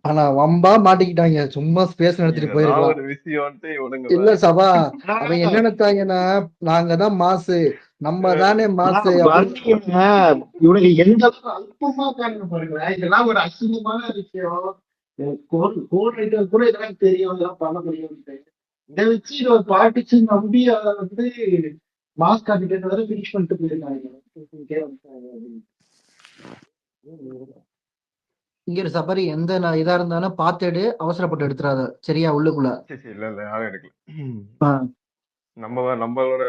ஆனா வம்பா மாட்டிக்கிட்டாங்க. சும்மா ஸ்பேஸ் நடத்திட்டு இதெல்லாம் போயிருக்கலாம். ஒரு விஷயம்ட்டு இவனுங்க இல்ல வேற. சபா, அவன் என்ன நினைச்சாங்கன்னா நாங்க தான் மாசு, நம்ம தானே மாசு அப்படின்னு. இவனுக்கு எந்த அளவுக்கு அல்பமா காரணம் பாருங்க. இதெல்லாம் ஒரு அசிங்கமான விஷயம். கோட் ரைட்டர் கூட இதெல்லாம் தெரியும், இதெல்லாம் பண்ண முடியும். இதை வச்சு இதை ஒரு பாட்டிச்சு நம்பி அதை வந்து மாஸ்க் காட்டிட்டு வரை பினிஷ் பண்ணிட்டு போயிருக்காங்க. இங்க ஒரு சபரி எந்த இதா இருந்தாலும் பார்த்துடு, அவசரப்பட்டு எடுத்துறாத சரியா உள்ளுக்குள்ள. சரி இல்ல இல்ல யாரும் எடுக்கல. ஆ. நம்மளோட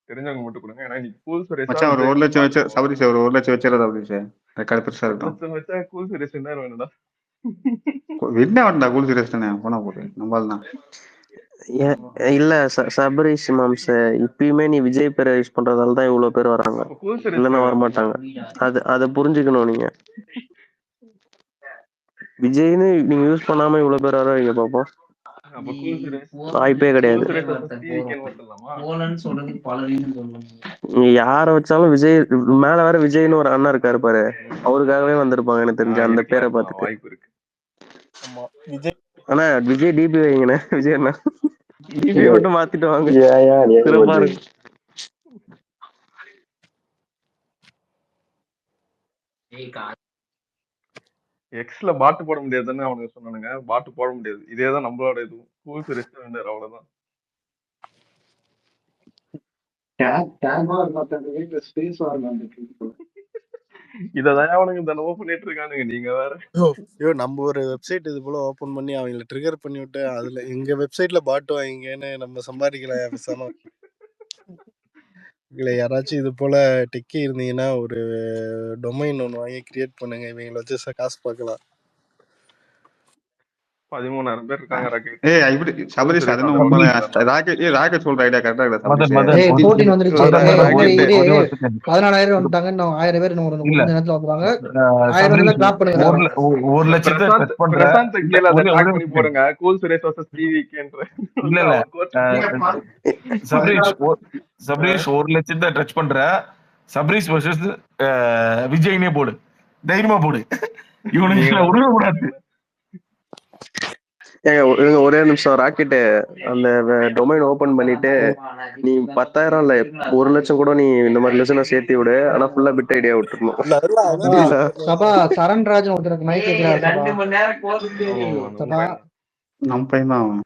தெரிஞ்சவங்க மட்டும் கொடுங்க. ஏன்னா இன்னைக்கு கூல் சுரேஷா மச்சான் ஒரு 1 லட்சம் வச்சு பார்க்கணும். சபரிஷ் ஒரு 1 லட்சம் வச்சிடறது சபரிஷ். ரெக்கார்டு பெருசா 1 இருக்கும். லட்சம் வச்சா கூல் சுரேஷ் என்ன வேணும்டா? என்ன வேண்டா கூல் சீரியஸ் தானே போனா போகுது நம்மளால தான். இல்ல சபரிஷ் மாம்ஸ், இப்பயுமே நீ விஜய் பேரை யூஸ் பண்றதால தான் இவ்வளவு பேர் வராங்க, அப்ப கூல் சுரேஷ் இல்லைன்னா வரமாட்டாங்க. அதை புரிஞ்சுக்கணும் நீங்க. விஜய்னு நீங்க யூஸ் பண்ணாம இவ்வளவு பேர் வர்றீங்க பாப்போம். அப்ப கூல் சுரேஷ் வாய்ப்பே கிடையாது. கூல் சுரேஷ் வந்து டிவிக்கு ஓட்டலாமா? நீங்க யார வச்சாலும் விஜய் மேல வேற விஜய்னு ஒரு அண்ணா இருக்காரு பாரு, அவருக்காகவே வந்திருப்பாங்க எனக்கு தெரிஞ்சு அந்த பேரை பார்த்துட்டு. வாய்ப்பு இருக்கு. ஆமா விஜய். ஆனா விஜய் டிபி வைங்கண்ணே, விஜய் அண்ணா டிபி மட்டும் மாத்திட்டு வாங்க, சிறப்பா இருக்கு. எக்ஸ்ல பாட்டு போட முடியாதுன்னு அவனுக்கு சொன்னானுங்க. பாட்டு போட முடியாது, இதேதான் நம்மளோட இது. கூல் சுரேஷ் வேண்டாரு, அவ்வளவுதான். இததான் அவனுங்க தினமும் பண்ணிட்டு இருக்கானுங்க. நீங்க வேற. ஐயோ நம்ம ஒரு வெப்சைட் இது போல ஓபன் பண்ணி அவங்கள ட்ரிகர் பண்ணி விட்டு அதுல எங்க வெப்சைட்ல பாட்டு வாங்கிங்கன்னு நம்ம சம்பாதிக்கலாம் பேசாம. இல்லை யாராச்சும் இது போல டெக்கி இருந்தீங்கன்னா ஒரு டொமைன் ஒன்று வாங்கி கிரியேட் பண்ணுங்க, இவங்களை வச்சு காசு பார்க்கலாம். 13,000 பேர் இருக்காங்க. இப்படி சபரிஷ் அது ராக்கெட் சொல்ற ஐடியா கரெக்டா இல்ல சபரிஷ். 14 வந்துருச்சு. 14,000 வந்துட்டாங்க. இன்னும் 1000 பேர் இன்னும் கொஞ்ச நேரத்துல வந்துருவாங்க. 1000 கிளாப் பண்ணுங்க. 1 லட்சத்தை டச் பண்ற கீழ அதை டாக் பண்ணி போடுங்க. கூல் சுரேஷ் வர்சஸ் டிவிக்கேன்ற. இல்ல சபரிஷ் 1 லட்சத்தை டச் பண்ற சபரிஷ் வர்சஸ் விஜய்னே போடு, தைரியமா போடு. இவனுக்கு உடனே கூடாது. ஒரே நிமிஷம், ராக்கெட்டு அந்த டொமைன் ஓபன் பண்ணிட்டு நீ 10,000 இல்ல 1 லட்சம் கூட நீ இந்த மாதிரி லட்சம் சேர்த்து விடு, ஆனா ஃபுல்லா பிட் ஐடியா விட்டுருணும். சபா சரண்ராஜன் ஒருத்தருக்கு மைக் கேட்கிறாரு. சபா நம்ம பையன் தான் அவன்.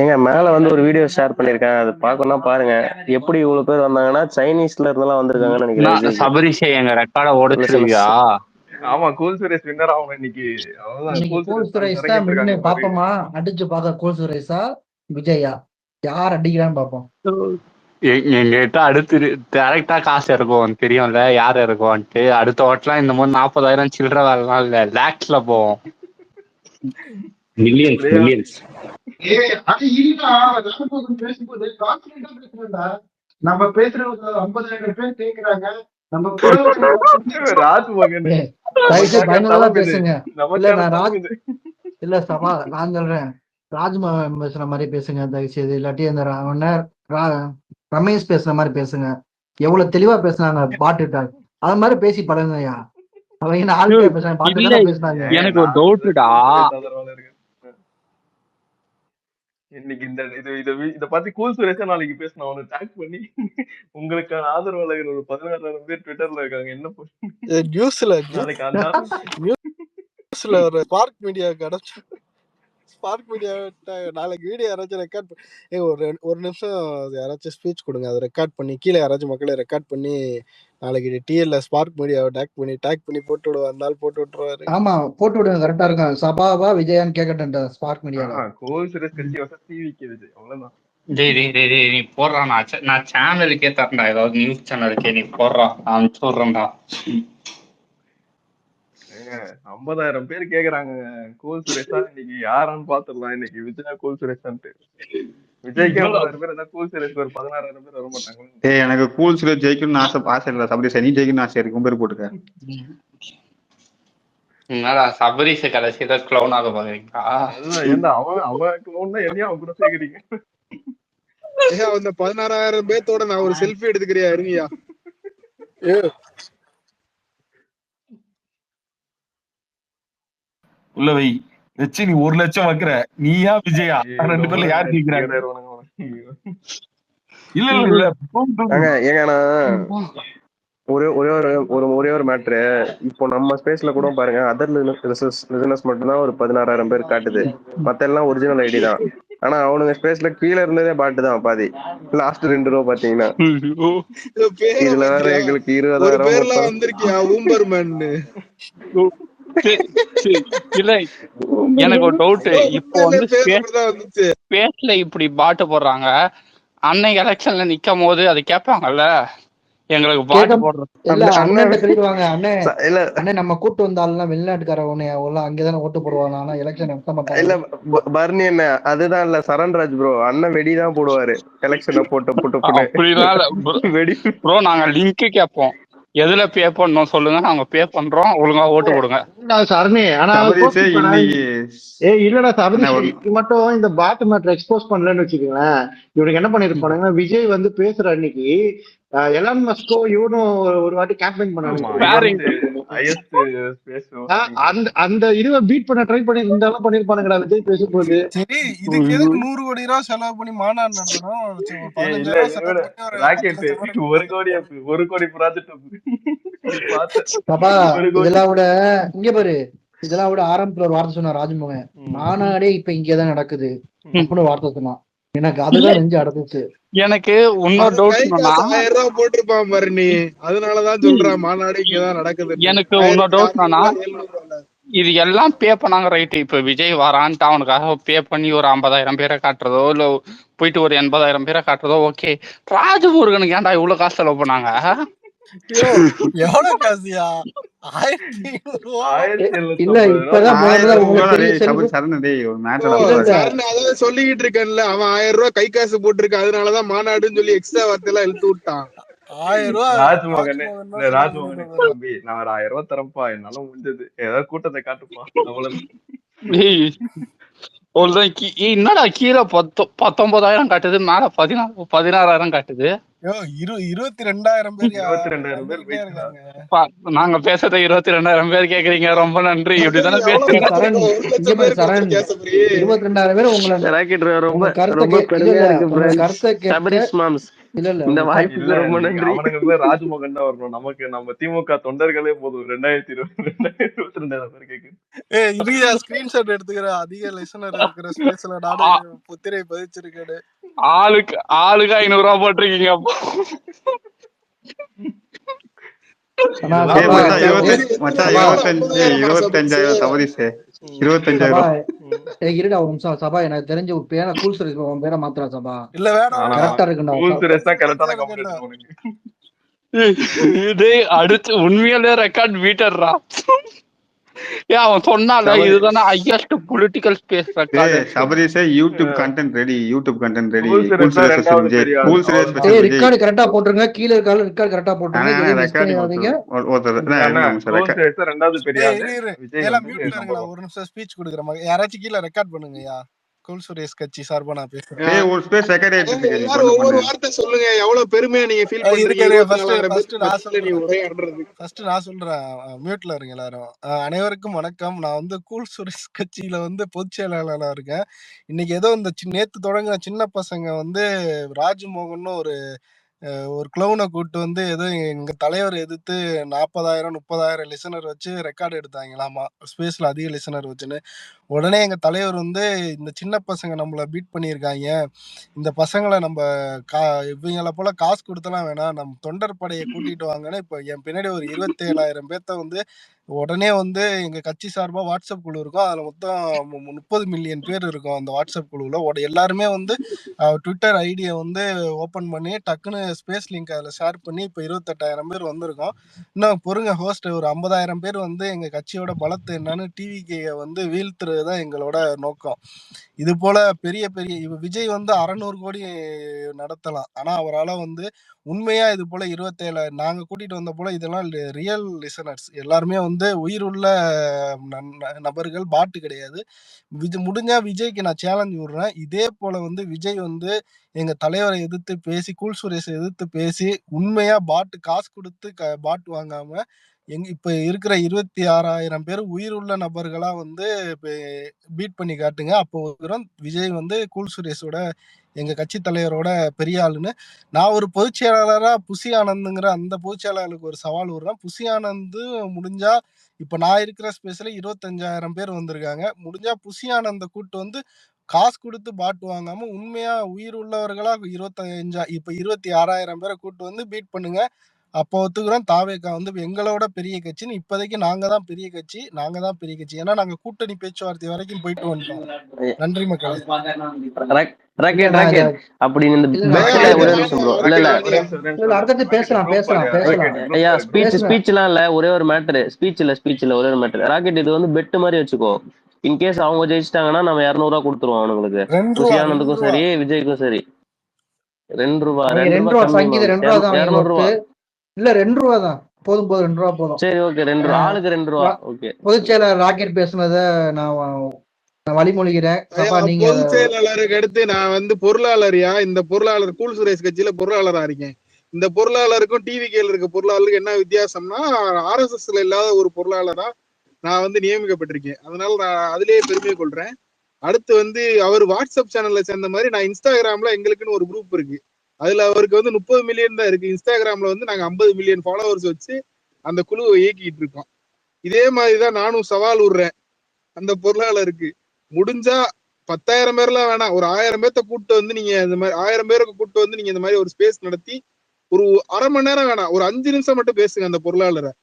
ஏங்க மேல வந்து ஒரு வீடியோ ஷேர் பண்ணிருக்கேன், அது பாக்கணும்னா பாருங்க. எப்படி இவ்வளவு பேர் வந்தாங்கன்னா சைனீஸ்ல இருந்தெல்லாம் வந்திருக்காங்கன்னு நினைக்கிறேன். சபரிஷே எங்க ரெக்கார்ட ஓடிச்சிருவியா? ஆமா கூல் சுரேஷ் வின்னர் ஆகும் இன்னைக்கு. கூல் சுரேஷ் தான் முன்னே பாப்போமா, அடிச்சு பாக்க கூல் சுரேஷா விஜயா யார் அடிக்கிறான்னு பாப்போம். எங்கிட்ட அடுத்து டைரக்டா காசு இருக்கும் தெரியும்ல யாரு இருக்கும்ட்டு. அடுத்த ஓட்டலாம் இந்த மாதிரி 40,000 சில்லற வேலைலாம் இல்ல, லேக்ஸ்ல போவோம். மில்லியன்ஸ். நம்ம பேசுறது 50,000 பேர் கேக்குறாங்க. இல்ல சபா நான் சொல்றேன், ராஜ்மோகன் பேசுற மாதிரி பேசுங்க தயவுசெய்து. இல்லாட்டி அந்த ரமேஷ் பேசுற மாதிரி பேசுங்க. எவ்வளவு தெளிவா பேசுனாங்க பாட்டுட்டா, அது மாதிரி பேசி பழகுங்கய்யா. அவங்க ஆள் பேசுனாங்க. எனக்கு ஒரு டவுட்டுடா, இன்னைக்கு இந்த இத பத்தி கூல் சுரேஷா நாளைக்கு பேசணும். அவனை டாக் பண்ணி உங்களுக்கான ஆதரவாளர்கள் ஒரு 16,000 பேர் ட்விட்டர்ல இருக்காங்க. என்ன நியூஸ்ல ஒரு ஸ்பார்க் மீடியா கிடைச்சு ஸ்பார்க் மீடியா நாளைக்கு வீடியோ யாராச்சும் ரெக்கார்ட் ஒரு நிமிஷம் யாராச்சும் ஸ்பீச் கொடுங்க, அதை ரெக்கார்ட் பண்ணி கீழே யாராச்சும் மக்களை ரெக்கார்ட் பண்ணி நாளைக்கு டிஎல்ல ஸ்பார்க் மீடியாவை டேக் பண்ணி போட்டு விடுவா. அந்த நாள் போட்டு விட்டுருவாரு. ஆமா போட்டு விடுங்க, கரெக்டா இருக்கும். சபாவா விஜயான்னு கேட்கட்டேன் ஸ்பார்க் மீடியா. கோல் சுரேஷ் கட்சி வசதி டிவிக்கு விஜய் அவ்வளவுதான். நீ போடுறான், நான் சேனலுக்கே தரேன்டா, ஏதாவது நியூஸ் சேனலுக்கே நீ போடுறான், நான் சொல்றேன்டா. 50,000 பேர் கேக்குறாங்க கூல் சுரேஷா இன்னைக்கு யாரான்னு பாத்துடலாம். இன்னைக்கு விஜயா கூல் சுரேஷான்ட்டு. விஜய்க்கு 50,000 பேர் இருந்தா கூல் சுரேஷ் ஒரு 16,000 பேர் வர மாட்டாங்க. எனக்கு கூல் சுரேஷ் ஜெயிக்கணும்னு ஆசை இல்ல சபரிஷ், நீ ஜெயிக்கணும்னு ஆசை இருக்கு. பேர் போட்டுக்க. சபரிஷ கடைசியில க்ளவுன் ஆக பாக்குறீங்களா? அவன் க்ளவுன் தான், என்னையும் அவன் கூட சேர்க்கிறீங்க. அந்த 16,000 பேத்தோட நான் ஒரு செல்ஃபி எடுத்துக்கிறியா இருங்கயா? உள்ள வை. வச்சு நீ 1 லட்சம் வைக்கிற, நீயா விஜயா ரெண்டு பேர்ல யார் ஜெயிக்கிறாங்க? இல்ல இல்ல இல்ல ஏங்க நான் ஒரே ஒரு மேட்ரு. இப்போ நம்ம ஸ்பேஸ்ல கூட பாருங்க, அதர் லிசனர்ஸ் மட்டும்தான் ஒரு 16,000 பேர் காட்டுது. மத்த எல்லாம் ஒரிஜினல் ஐடி தான். ஆனா அவனுங்க ஸ்பேஸ்ல கீழே இருந்ததே பாட்டு தான் பாதி. லாஸ்ட் 2 ரூபா பாத்தீங்கன்னா இதுல வேற எங்களுக்கு 20,000 வந்திருக்கியா ஊம்பர்மேன். இல்ல எனக்கு ஒரு டவுட். இப்போ வந்து ஸ்பேஸ்ல இப்படி பாட்டு போடுறாங்க, அன்னைக்கு எலெக்ஷன்ல நிக்கும் போது அது கேட்பாங்கல்ல, எங்களுக்கு பாட்டு போடுறோம். இல்ல அண்ணன் சொல்லிடுவாங்க, அண்ணே நம்ம கூட்டு வந்தாலும் வெளிநாட்டுக்காரவனே அங்கதானே ஓட்டு போடுவாங்க, ஆனா எலெக்ஷன் நடத்த மாட்டாங்க. இல்ல பர்னி என்ன அதுதான் இல்ல, சரண்ராஜ் ப்ரோ அண்ணன் வெடிதான் போடுவாரு எலெக்ஷன்ல போட்டு வெடி ப்ரோ. நாங்க லிங்க் கேட்போம், எதுல பே பண்ணணும் சொல்லுங்க, நாங்க பே பண்றோம், ஒழுங்கா ஓட்டு போடுங்க. சரணே ஆனா இல்லடா சபரி மட்டும் இந்த பாட்டு மேட்டர் எக்ஸ்போஸ் பண்ணலன்னு வச்சுக்கோங்களேன். இவனுக்கு என்ன பண்ணிருப்பானுங்க, விஜய் வந்து பேசுற அன்னைக்கு எலான் மஸ்கோ இவனும் ஒரு வாட்டி கேம்பெயின் பண்ணாங்க. அந்த இதுவை பீட் பண்ண ட்ரை பண்ணி இருந்தாலும் பண்ணிருப்பானுங்கடா விஜய் பேசும்போது. சரி, இதுக்கு எதுக்கு 100 கோடி ரூபாய் செலவு பண்ணி மாநாடு நடத்தணும்? 1 கோடி ப்ராஜெக்ட் இதெல்லாம் விட இங்க பாரு, இதெல்லாம் விட ஆரம்பத்துல ஒரு வார்த்தை சொன்னா ராஜ்மோகன், மாநாடே இப்ப இங்கதான் நடக்குது அப்படின்னு வார்த்தை சொன்னான். எனக்கு அதுதான் நெஞ்சு அடைச்சிச்சு. எனக்கு இன்னொரு டவுட், 1000 ரூபாய் போட்டிருப்பான் பாரு நீ, அதனாலதான் சொல்றேன் மாநாடு இங்கதான் நடக்குது. எனக்கு இன்னொரு டவுட், இது எல்லாம் பே பண்ணாங்க ரைட்டு. இப்ப விஜய் வரான்ட்டு அவனுக்காக பே பண்ணி ஒரு 50,000 பேரை காட்டுறதோ இல்ல போயிட்டு ஒரு 80,000 பேரை காட்டுறதோ ஓகே. ராஜமுருகனுக்கு ஏன்டா இவ்வளவு காசு செலவு பண்ணாங்க? எவ்வளவு காசியா? 1500. இல்ல இப்பதான் சொல்லிக்கிட்டு இருக்கேன்ல, அவன் 1000 ரூபாய் கை காசு போட்டிருக்க, அதனாலதான் மாநாடுன்னு சொல்லி எக்ஸ்ட்ரா வார்த்தையெல்லாம் இழுத்து விட்டான். 1000 ரூபாய் ராஜ்மோகன் தம்பி, நான் ஒரு 1000 ரூபாய் தரப்பா, என்னால முடிஞ்சது, ஏதாவது கூட்டத்தை காட்டுப்பா, அவ்வளவு. என்னடா கீழே 19,000 காட்டுது, மேல 16,000 காட்டுது. 22,000 பேர். நாங்க பேசுறத 22,000 பேர் கேக்குறீங்க, ரொம்ப நன்றி. இப்படிதானே பேசுறீங்க. 22,000 பேர் உங்களை ராஜ்மோகன் தான் வரணும் நமக்கு. நம்ம திமுக தொண்டர்களே போதும். 2022 பேர் கேக்கு. ஸ்கிரீன்ஷாட் எடுத்துக்கிற அதிக லிசனர் இருக்கிற ஸ்பேஸ்ல நானே புத்திரை பதிச்சிருக்கேன். ஆளுக்கு 500 ரூபாய் போட்டிருக்கீங்க. 25,000 ஒரு நிமிஷம் சபா, எனக்கு தெரிஞ்ச ஒரு பேரை கூல் சுரேஷ் பேரை மாத்திரா சபா. இல்ல வேணாம், கரெக்டா இருக்குண்டா. அடுத்து உண்மையிலே ரெக்கார்ட் மீட்டர்ரா. அவன் சொன்னால இதுதானே ஹையஸ்ட் பொலிட்டிக்கல் ஸ்பேஸ் ரெக்கார்ட். சபரிஷே YouTube content ready, YouTube content ready. Record கரெக்ட்டா போட்டுருங்க, கீழ இருக்கால ரெக்கார்ட் கரெக்ட்டா போட்டுருங்க. ரெண்டாவது பெரிய ஒரு நிமிஷம் ஸ்பீச் கொடுக்குறேன், யாராச்சும் கீழ ரெக்கார்ட் பண்ணுங்கயா. கூல் சுரேஷ் கட்சி சார்பா நான் பேசுறேன். ஒவ்வொரு வார்த்தை சொல்லுங்க, எவ்வளவு பெருமையா நீங்க ஃபீல் பண்றீங்க. ஃபர்ஸ்ட் நான் சொல்றேன், மியூட்ல இருங்க எல்லாரும். அனைவருக்கும் வணக்கம். நான் வந்து கூல் சுரேஷ் கட்சியில வந்து பொதுச் செயலாளரா இருக்கேன். இன்னைக்கு ஏதோ இந்த நேத்து தொடங்கின சின்ன பசங்க வந்து ராஜ்மோகன் ஒரு கிளவுனை கூப்பிட்டு வந்து ஏதோ எங்க தலைவர் எதிர்த்து 40,000 30,000 லிசனர் வச்சு ரெக்கார்டு எடுத்தாங்களாமா, ஸ்பேஸ்ல அதிக லிசனர் வச்சுன்னு. உடனே எங்க தலைவர் வந்து, இந்த சின்ன பசங்க நம்மள பீட் பண்ணியிருக்காங்க, இந்த பசங்களை நம்ம இவங்களை போல காசு கொடுத்தலாம் வேணாம், நம்ம தொண்டர் படையை கூட்டிட்டு வாங்கன்னு இப்ப என் பின்னாடி ஒரு 27,000 பேர்த்த வந்து உடனே வந்து எங்க கட்சி சார்பா வாட்ஸ்அப் குழு இருக்கும். அதுல மொத்தம் 30 மில்லியன் பேர் இருக்கும் அந்த வாட்ஸ்அப் குழுவுல. எல்லாருமே வந்து ட்விட்டர் ஐடியை வந்து ஓபன் பண்ணி டக்குன்னு ஸ்பேஸ் லிங்க் அதுல ஷேர் பண்ணி இப்ப 28,000 பேர் வந்திருக்கோம். இன்னும் பொறுங்க ஹோஸ்ட், ஒரு 50,000 பேர் வந்து எங்க கட்சியோட பலத்தை என்னன்னு டிவிக்கு வந்து வீழ்த்துறதுதான் எங்களோட நோக்கம். இது போல பெரிய விஜய் வந்து 600 கோடி நடத்தலாம், ஆனா அவரால் வந்து உண்மையா இது போல 27 நாங்க கூட்டிட்டு வந்த போல இதெல்லாம் ரியல் லிசனர்ஸ், எல்லாருமே வந்து உயிர் உள்ள நபர்கள், பாட்டு கிடையாது. முடிஞ்சா விஜய்க்கு நான் சேலஞ்ச் விடுறேன், இதே போல வந்து விஜய் வந்து எங்க தலைவரை எதிர்த்து பேசி, கூல் சுரேஷை எதிர்த்து பேசி, உண்மையா பாட்டு காசு கொடுத்து பாட்டு வாங்காம இப்ப இருக்கிற 26,000 பேர் உயிர் உள்ள நபர்களா வந்து பீட் பண்ணி காட்டுங்க. அப்போ விஜய் வந்து கூல் சுரேஷோட எங்க கட்சி தலைவரோட பெரிய ஆளுன்னு. நான் ஒரு பொதுச் செயலாளரா புசி ஆனந்துங்கிற அந்த பொதுச் செயலாளருக்கு ஒரு சவால் விடுறேன். புசி ஆனந்த் முடிஞ்சா இப்ப நான் இருக்கிற ஸ்பேஸ்ல 25,000 பேர் வந்திருக்காங்க. முடிஞ்சா புசி ஆனந்த கூட்டு வந்து காசு கொடுத்து பாட்டு வாங்காம உண்மையா உயிர் உள்ளவர்களா 26,000 பேரை கூட்டு வந்து பீட் பண்ணுங்க. அப்போ ஒத்துக்கிறோம் தாவேக்கா வந்து எங்களோட பெரிய கட்சின்னு. இப்போதைக்கு நாங்க தான் பெரிய கட்சி, ஏன்னா நாங்க கூட்டணி பேச்சுவார்த்தை வரைக்கும் போயிட்டு வந்துட்டோம். நன்றி மக்களே. அப்படி இந்த பெட்ல ஒரே நிமிஷம் ப்ரோ. இல்ல அடுத்தது பேசலாம். ஐயா ஸ்பீச்லாம் இல்ல, ஒரே ஒரு மேட்டர். ஸ்பீச்ல ஒரே ஒரு மேட்டர். ராக்கெட் இது வந்து பெட் மாதிரி வச்சுக்கோ. இன்கேஸ் அவங்க ஜெயிச்சிட்டாங்கன்னா நம்ம 200 ரூபா கொடுத்துருவோம் அவனுங்களுக்கு. புசியானந்துக்கும் சரி விஜய்க்கும் சரி. 2 ரூபா சங்கீத 2 ரூபா தான். 200 ரூபா இல்ல 2 ரூபா தான். போதும் 2 ரூபா போதும். சரி ஓகே, 2 ரூபா ஆளுக்கு 2 ரூபா. ஓகே, பொதுச் செயலாளர் ராக்கெட் பேசுனத நான் வழிமொழிகிறேன். பொதுச் செயலாளருக்கு அடுத்து நான் வந்து பொருளாளரியா, இந்த பொருளாளர் கூல் சுரேஷ் கட்சியில பொருளாளரா இருக்கேன். இந்த பொருளாளருக்கும் டிவிகேல இருக்க பொருளாளருக்கு என்ன வித்தியாசம்னா, RSSல இல்லாத ஒரு பொருளாளரா நான் வந்து நியமிக்கப்பட்டிருக்கேன். அதனால நான் அதுலயே பெருமை கொள்றேன். அடுத்து வந்து அவர் வாட்ஸ்அப் சேனல்ல சேர்ந்த மாதிரி நான் இன்ஸ்டாகிராம்ல எங்களுக்குன்னு ஒரு குரூப் இருக்கு. அதுல அவருக்கு வந்து 30 மில்லியன் தான் இருக்கு. இன்ஸ்டாகிராம்ல வந்து நாங்க 50 மில்லியன் ஃபாலோவர்ஸ் வச்சு அந்த குழுவை இயக்கிட்டு இருக்கோம். இதே மாதிரிதான் நானும் சவால் விடுறேன் அந்த பொருளாளருக்கு. முடிஞ்சா 10,000 பேர்லாம் வேணாம், ஒரு 1000 பேர்த்த கூட்டு வந்து நீங்க இந்த மாதிரி 1000 பேருக்கு கூட்டு வந்து நீங்க இந்த மாதிரி ஒரு ஸ்பேஸ் நடத்தி ஒரு அரை மணி நேரம் வேணாம், ஒரு 5 நிமிஷம் மட்டும் பேசுங்க அந்த பொருளாளரை.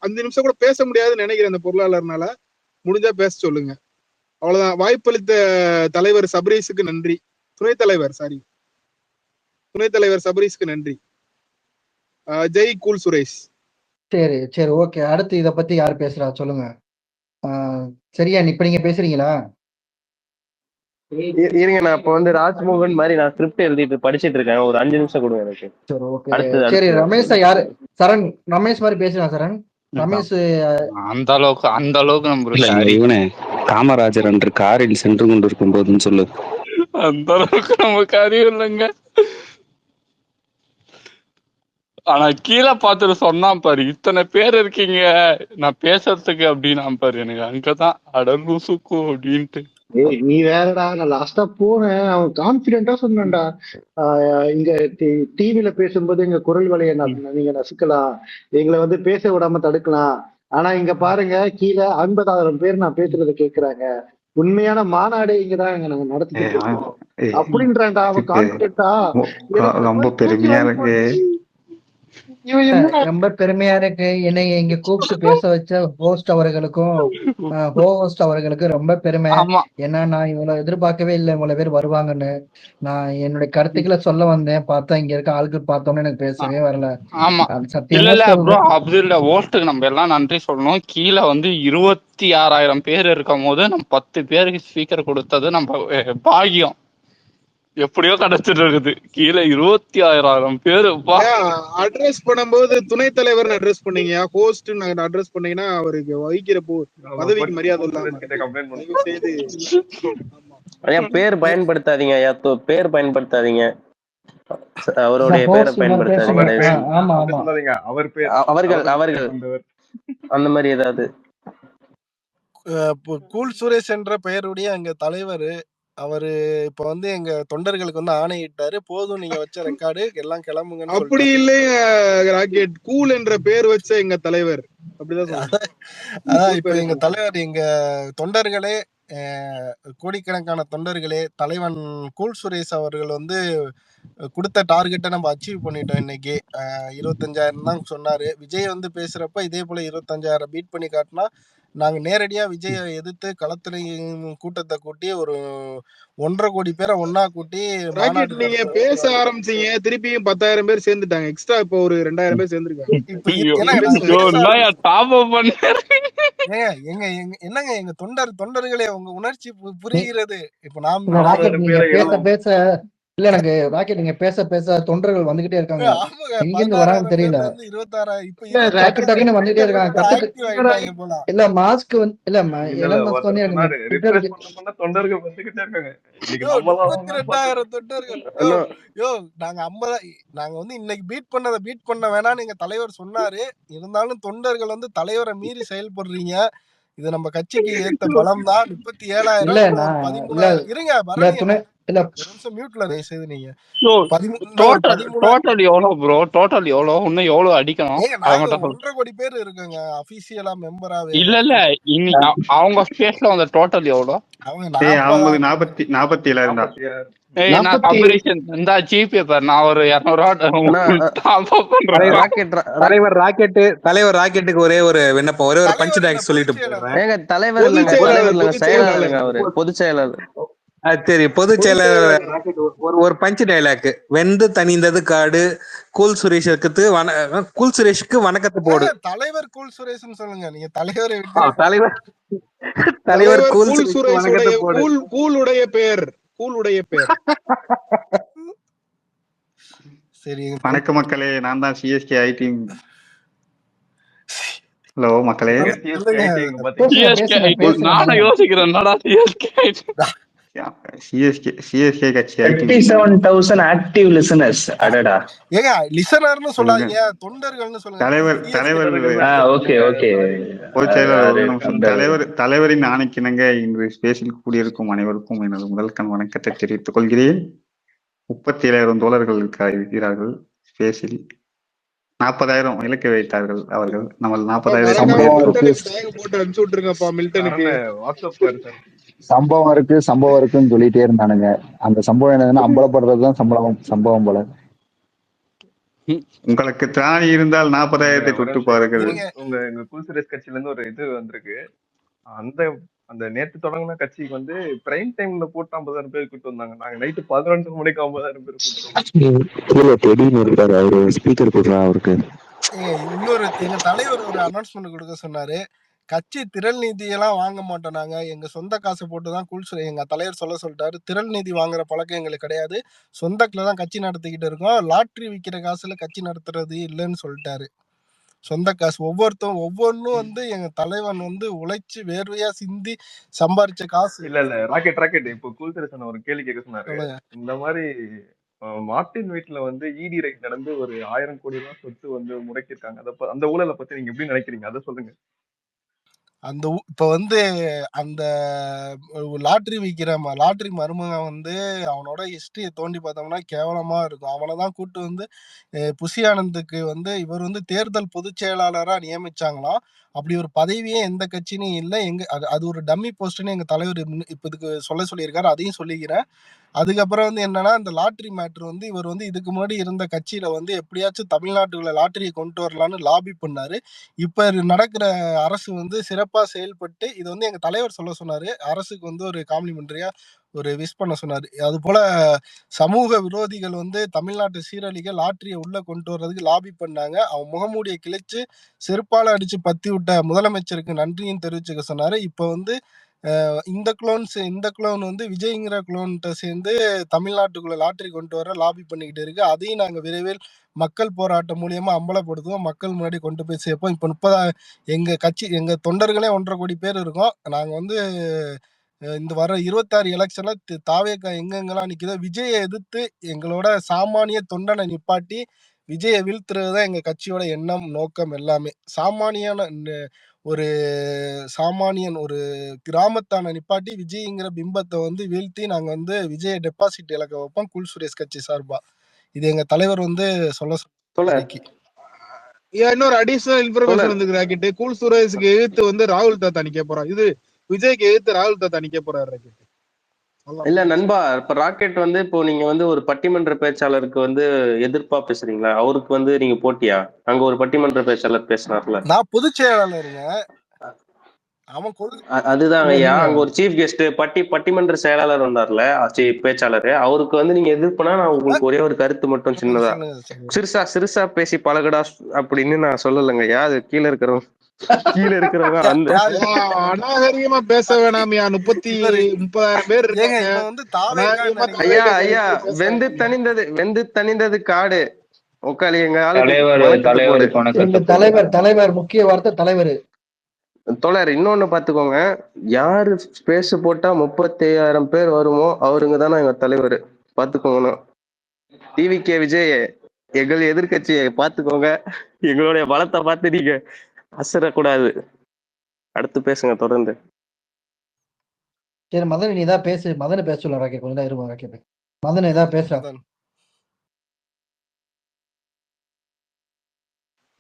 5 நிமிஷம் கூட பேச முடியாதுன்னு நினைக்கிறேன் அந்த பொருளாளர்னால. முடிஞ்சா பேச சொல்லுங்க. அவ்வளவுதான். வாய்ப்பளித்த தலைவர் சபரீஸுக்கு நன்றி. துணைத் தலைவர் சபரீஸ்க்கு நன்றி. ஜெய் கூல் சுரேஷ். சரி ஓகே. அடுத்து இத பத்தி யாரு பேசுறா சொல்லுங்க. சரியா, இப்ப நீங்க பேசுறீங்களா? இருங்க, நான் இப்ப வந்து ராஜ்மோகன் மாதிரி நான் ஸ்கிரிப்ட் எழுதிட்டு படிச்சிட்டு இருக்கேன். ஒரு 5 நிமிஷம் கொடுங்க எனக்கு. சரி ஓகே. சரி ரமேஷ் யாரு? சரண் ரமேஷ் மாதிரி பேசுறான். சரண் ரமேஷ் அந்த அளவுக்கு நம்ம இவனே காமராஜர் அன்று காரில் சென்று கொண்டிருக்கும் போதுன்னு சொல்லு. அந்த அளவுக்கு நமக்கு அறிவு இல்லைங்க. ஆனா கீழே பார்த்துட்டு சொன்னான் பாரு, இத்தனை பேர் இருக்கீங்க நான் பேசுறதுக்கு அப்படின்னா பாரு, எனக்கு அங்கதான் அடலூசுக்கு அப்படின்ட்டு. நீ வேறடா, நான் லாஸ்டா போனேன், அவன் கான்பிடென்டா சொன்னான்டா, இங்க டிவில பேசும்போது எங்க குரல் வலையை நீங்க நசுக்கலாம், எங்களை வந்து பேச விடாம தடுக்கலாம். ஆனா இங்க பாருங்க, கீழே 50,000 பேர் நான் பேசுறத கேக்குறாங்க. உண்மையான மாநாடு இங்கதான் நாங்க நடத்திட்டு அப்படின்றான்டா அவன் கான்பிடென்டா. ரொம்ப பெருமையா இருக்கு. ரொம்ப பெருமையா இருக்கு. என்னை இங்க கூப்பிட்டு பேச வச்ச ஹோஸ்ட் அவர்களுக்கு ரொம்ப பெருமை. ஏன்னா நான் இவ்வளவு எதிர்பார்க்கவே இல்லை இவ்வளவு பேர் வருவாங்கன்னு. நான் என்னுடைய கருத்துக்களை சொல்ல வந்தேன், பார்த்தா இங்க இருக்க ஆட்கள் பார்த்தோன்னு எனக்கு பேசவே வரல. அப்படி இல்ல, ஹோஸ்டுக்கு நம்ம எல்லாம் நன்றி சொல்லணும். கீழே வந்து 26,000 பேர் இருக்கும் போது நம்ம 10 பேருக்கு ஸ்பீக்கர் கொடுத்தது நம்ம பாகியம். எப்படியோ கிடைச்சிட்டு இருக்குது. கீழே 26,000 பேரு அட்ரஸ் பண்ணும்போது துணைத் தலைவர் அட்ரஸ் பண்ணீங்க, ஹோஸ்ட் அட்ரஸ் பண்ணீங்கன்னா அவருக்கு வகிக்கிற பதவிக்கு மரியாதை ஐயா. பேர் பயன்படுத்தாதீங்க ஐயா, பேர் பயன்படுத்தாதீங்க. அவருடைய பேரை பயன்படுத்தாதீங்க. அவர்கள் அந்த மாதிரி ஏதாவது. கூல் சுரேஷ் என்ற பெயருடைய எங்க தலைவர் அவரு இப்ப வந்து எங்க தொண்டர்களுக்கு வந்து ஆணையிட்டாரு, போதும் நீங்க வச்ச ரெக்கார்டு எல்லாம் கிளம்புங்க. அப்படி இல்லையா ராக்கெட், கூல் என்ற பேர் வச்ச எங்க தலைவர் அப்படிதான். அதான் இப்ப எங்க தலைவர், எங்க தொண்டர்களே, கோடிக்கணக்கான தொண்டர்களே, தலைவன் கூல் சுரேஷ் அவர்கள் வந்து கொடுத்த டார்கெட்டை நம்ம அச்சீவ் பண்ணிட்டோம். இன்னைக்கு 25,000 தான் சொன்னாரு. விஜய் வந்து பேசுறப்ப இதே போல 25,000 பீட் பண்ணி காட்டினா நாங்க நேரடியா விஜயை எதிர்த்து களத்துல கூட்டத்தை கூட்டி ஒரு 1.5 கோடி பேரை ஒன்னா கூட்டி நீங்க பேச ஆரம்பிச்சீங்க. திருப்பியும் 10,000 பேர் சேர்ந்துட்டாங்க. எக்ஸ்ட்ரா இப்போ ஒரு 2,000 பேர் சேர்ந்துருக்காங்க. என்னங்க எங்க தொண்டர்களே உங்க உணர்ச்சி புரிகிறது. இப்ப நாம பேச இல்ல எனக்கு ராக்கெட் நீங்க பேச பேச தொண்டர்கள் வந்துகிட்டே இருக்காங்க. ஆமாங்க, எங்கிருந்து வராங்கன்னு 16,000 தெரியல. பேர்ல இருந்து 26,000 இப்ப இல்ல டக்கு டக்குன்னு வந்துட்டே ட்விட்டர்ல இருக்காங்க. கொஞ்சம் டக்கு ஆக்டிவ் ஆயிட்டாங்க போல. இல்ல மாஸ்க் வந்து இல்ல இல்ல எலன் மஸ்க் ஒருத்தர் வந்து எனக்கு சொன்னாரு ட்விட்டர் ரிஃப்ரெஷ் பண்ண தொண்டர்கள் வந்துகிட்டே இருக்காங்க. இன்னைக்கு யோ நம்ம தான் 32,000 தொண்டர்கள். யோ யோ நாங்க 50 நாங்க வந்து இன்னைக்கு பீட் பண்ண வேணாம்னு எங்க தலைவர் சொன்னாரு. இருந்தாலும் தொண்டர்கள் வந்து தலைவரை மீறி செயல்படுறீங்க. இது நம்ம கட்சிக்கு ஏத்த பலம் தான். 37,000 இல்ல இன்னும் ஒரு 13,000 இருங்க பரணி துணை இல்ல ஒரு நிமிஷம் மியூட்ல தயவு செய்து நீங்க டோட்டல் எவ்வளவு ப்ரோ? டோட்டல் எவ்வளவு? இன்னும் எவ்வளவு அடிக்கணும்? ஏங்க நாங்க 1.5 கோடி பேர் இருக்கோங்க அபிஷியலா மெம்பராவே. இல்ல இன்னைக்கு அவங்க ஸ்பேஸ்ல வந்த டோட்டல் எவ்வளவு? அவங்க 47,000 தான். நான் கம்பரிஷன் இந்த ஜிபே பாரு, நான் ஒரு 200 தலைவர் ராக்கெட்டுக்கு ஒரே ஒரு விண்ணப்பம், ஒரே ஒரு பஞ்ச் டாக் சொல்லிட்டு போறேன். தலைவர் பொதுச் செயலாளர். சரி, பொதுச் செயலாளர் ஒரு பஞ்ச் டைலாக். வெந்து தணிந்தது காடு, கூல் சுரேஷுக்கு வணக்கத்தை போடு. தலைவர் கூல் சுரேஷ்னு சொல்லுங்க. நீங்க தலைவர் கூல் சுரேஷ் வணக்கத்தை போடு. கூலுடைய பேர் சரி. வணக்கம் மக்களே, நான் தான் சிஎஸ்கே ஐ டீம். ஹலோ மக்களே. நானும் யோசிக்கிறேன் சிஎஸ்கே கட்சி 37,000 ஆக்டிவ் லிசனர்ஸ். அடடா. ஏங்க லிசனர்னு சொல்லாதீங்க, தொண்டர்கள்னு சொல்லுங்க. தலைவரின் ஆணைக்கிணங்க இன்று ஸ்பேஸில் கூடியிருக்கும் அனைவருக்கும் எனது முதல் கண் வணக்கத்தை தெரிவித்துக் கொள்கிறேன். 37,000 தோழர்கள் இருக்கிறார்கள் ஸ்பேஸில். 40,000 இலக்கு வைத்தார்கள் அவர்கள். நம்ம 40,000 சம்பவம் இருக்குன்னு சொல்லிட்டே இருந்தானுங்க. அந்த சம்பவம் என்னதுன்னா அம்பலப்படுறதுதான் சம்பவம் போல. உங்களுக்கு திராணி இருந்தால் 40,000 தொட்டு பாருங்கள். எங்க கூல்சுரேஷ் கட்சியில இருந்து ஒரு இது வந்திருக்கு. அந்த நேற்று தொடங்கின கட்சிக்கு வந்து பிரைம் டைம்ல போட்டு 50,000 பேர் கூட்டு வந்தாங்க. நாங்க நைட்டு 11 மணிக்கு 50,000 பேர் கூட்டு. இன்னொரு எங்க தலைவர் ஒரு அனௌன்ஸ்மெண்ட் கொடுக்க சொன்னாரு. கட்சி திரள் நிதியெல்லாம் வாங்க மாட்டோம், நாங்க எங்க சொந்த காசை போட்டுதான் எங்க தலைவர் சொல்லிட்டாரு. திரள் நிதி வாங்குற பழக்கம் எங்களுக்கு கிடையாது, சொந்தக்குள்ள தான் கட்சி நடத்திக்கிட்டு இருக்கோம். லாட்ரி விற்கிற காசுல கட்சி நடத்துறது இல்லைன்னு சொல்லிட்டாரு. சொந்த காசு ஒவ்வொன்னும் வந்து எங்க தலைவன் வந்து உழைச்சு வேர்வையா சிந்தி சம்பாரிச்ச காசு. இல்ல ராக்கெட் இப்போ கூல்சுரேஷன் ஒரு கேள்வி கேட்க சொன்னாரு. இந்த மாதிரி மார்டின் வீட்ல வந்து இடி ரைட் நடந்து ஒரு 1000 கோடி ரூபாய் சொத்து வந்து முடக்கிருக்காங்க. அந்த ஊழலை பத்தி நீங்க எப்படி நினைக்கிறீங்க, அதை சொல்லுங்க. இப்ப வந்து அந்த லாட்ரி மருமகன் வந்து அவனோட ஹிஸ்டரியை தோண்டி பார்த்தோம்னா கேவலமா இருக்கும். அவனைதான் கூட்டு வந்து புசி ஆனந்துக்கு வந்து இவர் வந்து தேர்தல் பொதுச் செயலாளரா நியமிச்சாங்களாம். அப்படி ஒரு பதவியே எந்த கட்சியும் இல்லை. அது ஒரு டம்மி போஸ்ட்னு எங்க தலைவர் இப்ப இதுக்கு சொல்லியிருக்காரு, அதையும் சொல்லிக்கிறேன். அதுக்கப்புறம் வந்து என்னன்னா, இந்த லாட்ரி மேட்ரு வந்து இவர் வந்து இதுக்கு முன்னாடி இருந்த கட்சியில வந்து எப்படியாச்சும் தமிழ்நாட்டுக்குள்ள லாட்டரியை கொண்டு வரலான்னு லாபி பண்ணாரு. இப்ப நடக்கிற அரசு வந்து சிறப்பா செயல்பட்டு இது வந்து எங்க தலைவர் சொன்னாரு. அரசுக்கு வந்து ஒரு காம்ப்ளிமெண்டரியா ஒரு விஷ் பண்ண சொன்னாரு. அது போல சமூக விரோதிகள் வந்து தமிழ்நாட்டு சீரழிக லாட்டரியை உள்ள கொண்டு வர்றதுக்கு லாபி பண்ணாங்க. அவன் முகமூடியை கிழிச்சு செருப்பால அடிச்சு பத்தி விட்ட முதலமைச்சருக்கு நன்றியும் தெரிவிச்சுக்க சொன்னாரு. இப்ப வந்து இந்த குளோன் வந்து விஜய்ங்கிற குளோன்கிட்ட சேர்ந்து தமிழ்நாட்டுக்குள்ள லாட்டரி கொண்டு வர லாபி பண்ணிக்கிட்டு இருக்கு. அதையும் நாங்க விரைவில் மக்கள் போராட்டம் மூலியமா அம்பலப்படுத்துவோம், மக்கள் முன்னாடி கொண்டு போய் சேர்ப்போம். இப்ப 30 எங்க தொண்டர்களே 1.5 கோடி பேர் இருக்கோம். நாங்க வந்து இந்த வர 26 எலெக்ஷன்ல தாவேகா எங்கெங்கெல்லாம் நிக்குதோ விஜயை எதிர்த்து எங்களோட சாமானிய தொண்டனை நிப்பாட்டி விஜயை வீழ்த்துறதுதான் எங்க கட்சியோட எண்ணம், நோக்கம் எல்லாமே. சாமானியன் ஒரு கிராமத்தான நிப்பாட்டி விஜய்ங்கிற பிம்பத்தை வந்து வீழ்த்தி நாங்க வந்து விஜய டெபாசிட் இலக்க வைப்போம் கூல் சுரேஷ் கட்சி சார்பா. இது எங்க தலைவர் வந்து இன்னொரு அடிஷனல் இன்ஃபர்மேஷன் வந்து ராக்கெட். கூல் சுரேஷ்க்கு எதிர்த்து வந்து ராகுல் தாத்தா நிக்க போறான். இது விஜய்க்கு எதிர்த்து ராகுல் தாத்தா நிக்க போறாரு ராக்கெட். இல்ல நண்பா, இப்ப ராக்கெட் வந்து இப்போ நீங்க வந்து ஒரு பட்டிமன்ற பேச்சாளருக்கு வந்து எதிர்ப்பா பேசுறீங்களா? அவருக்கு வந்து நீங்க போட்டியா? அங்க ஒரு பட்டிமன்ற பேச்சாளர் பேசினார்ல, நான் பொதுச் செயலாளருங்க. அதுதான் ஐயா, அங்க ஒரு சீஃப் கெஸ்ட் பட்டிமன்ற செயலாளர் வந்தார்ல, பேச்சாளர். அவருக்கு வந்து நீங்க எதிர்ப்புனா நான் உங்களுக்கு ஒரே ஒரு கருத்து மட்டும் சின்னதா, சிறுசா பேசி பழகடா அப்படின்னு நான் சொல்லலைங்க ஐயா. அது கீழே இருக்கிறவங்க கீழே இருக்கிறவங்க அந்த அநாகரிகமா பேச வேணாமியா. 30,000 பேர் ஏங்க இருக்காங்க. இப்ப வந்து தாவேக்கா அநாகரிகமா ஐயா தாவேக்கா ஐயா கருத்து பேசாதீங்க. வெந்து தணிந்தது காடு. உக்காளி எங்க ஆளுக்கு தலைவர் வணக்கத்தை போடு. தலைவருக்கு எங்க வணக்கத்தை போடு. தலைவர் முக்கிய வார்த்தை தலைவர். தோழர் இன்னொன்னு பாத்துக்கோங்க, யாரு ஸ்பேஸ் போட்டா 35,000 பேர் வருமோ அவருங்க தானே எங்க தலைவர். பாத்துக்கோங்க. டிவிகே விஜய் எங்கள் எதிர்கட்சியை பாத்துக்கோங்க. எங்களுடைய பலத்தை பார்த்து நீங்க அசரக்கூடாது. அடுத்து பேசுங்க தொடர்ந்து. சரி மதன் நீ ஏதாவது பேசு. மதனை பேச சொல்ல ராக்கெட் கொஞ்சம் நேரம் இருமா. ராக்கெட் மதன் ஏதாவது பேச.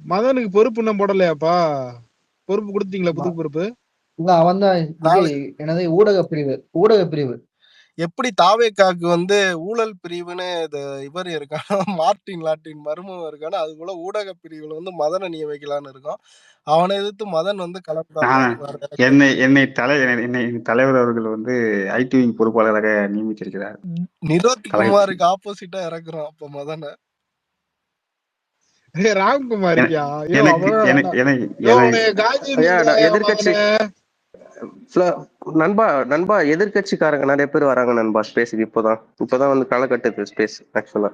மதனுக்கு பொறுப்பு இன்னும் போடலையாப்பா? பொறுப்பு கொடுத்தீங்களா? புது பொறுப்பு இல்ல அவன் தான் என்னது ஊடக பிரிவு எப்படி தாவேக்காக்கு வந்து ஊழல் பிரிவுன்னு இவர் இருக்கானோ மார்டின் லாட்டின் மருமம் இருக்கானோ அது போல ஊடக பிரிவுல வந்து மதனை நியமிக்கலான்னு இருக்கோம். அவனை எதிர்த்து மதன் வந்து என்னை தலைவர் அவர்கள் வந்து ஐடி விங் பொறுப்பாளராக நியமித்திருக்கிறார். நிரோத் குமாருக்கு ஆப்போசிட்டா இறக்குறோம் அப்ப மதனை. ராம்குமார் எதிர்கட்சி நண்பா எதிர்கட்சிக்காரங்க நிறைய பேர் வராங்க நண்பா ஸ்பேஸுக்கு. இப்பதான் வந்து களக்கட்டுது ஸ்பேஸ் ஆக்சுவலா.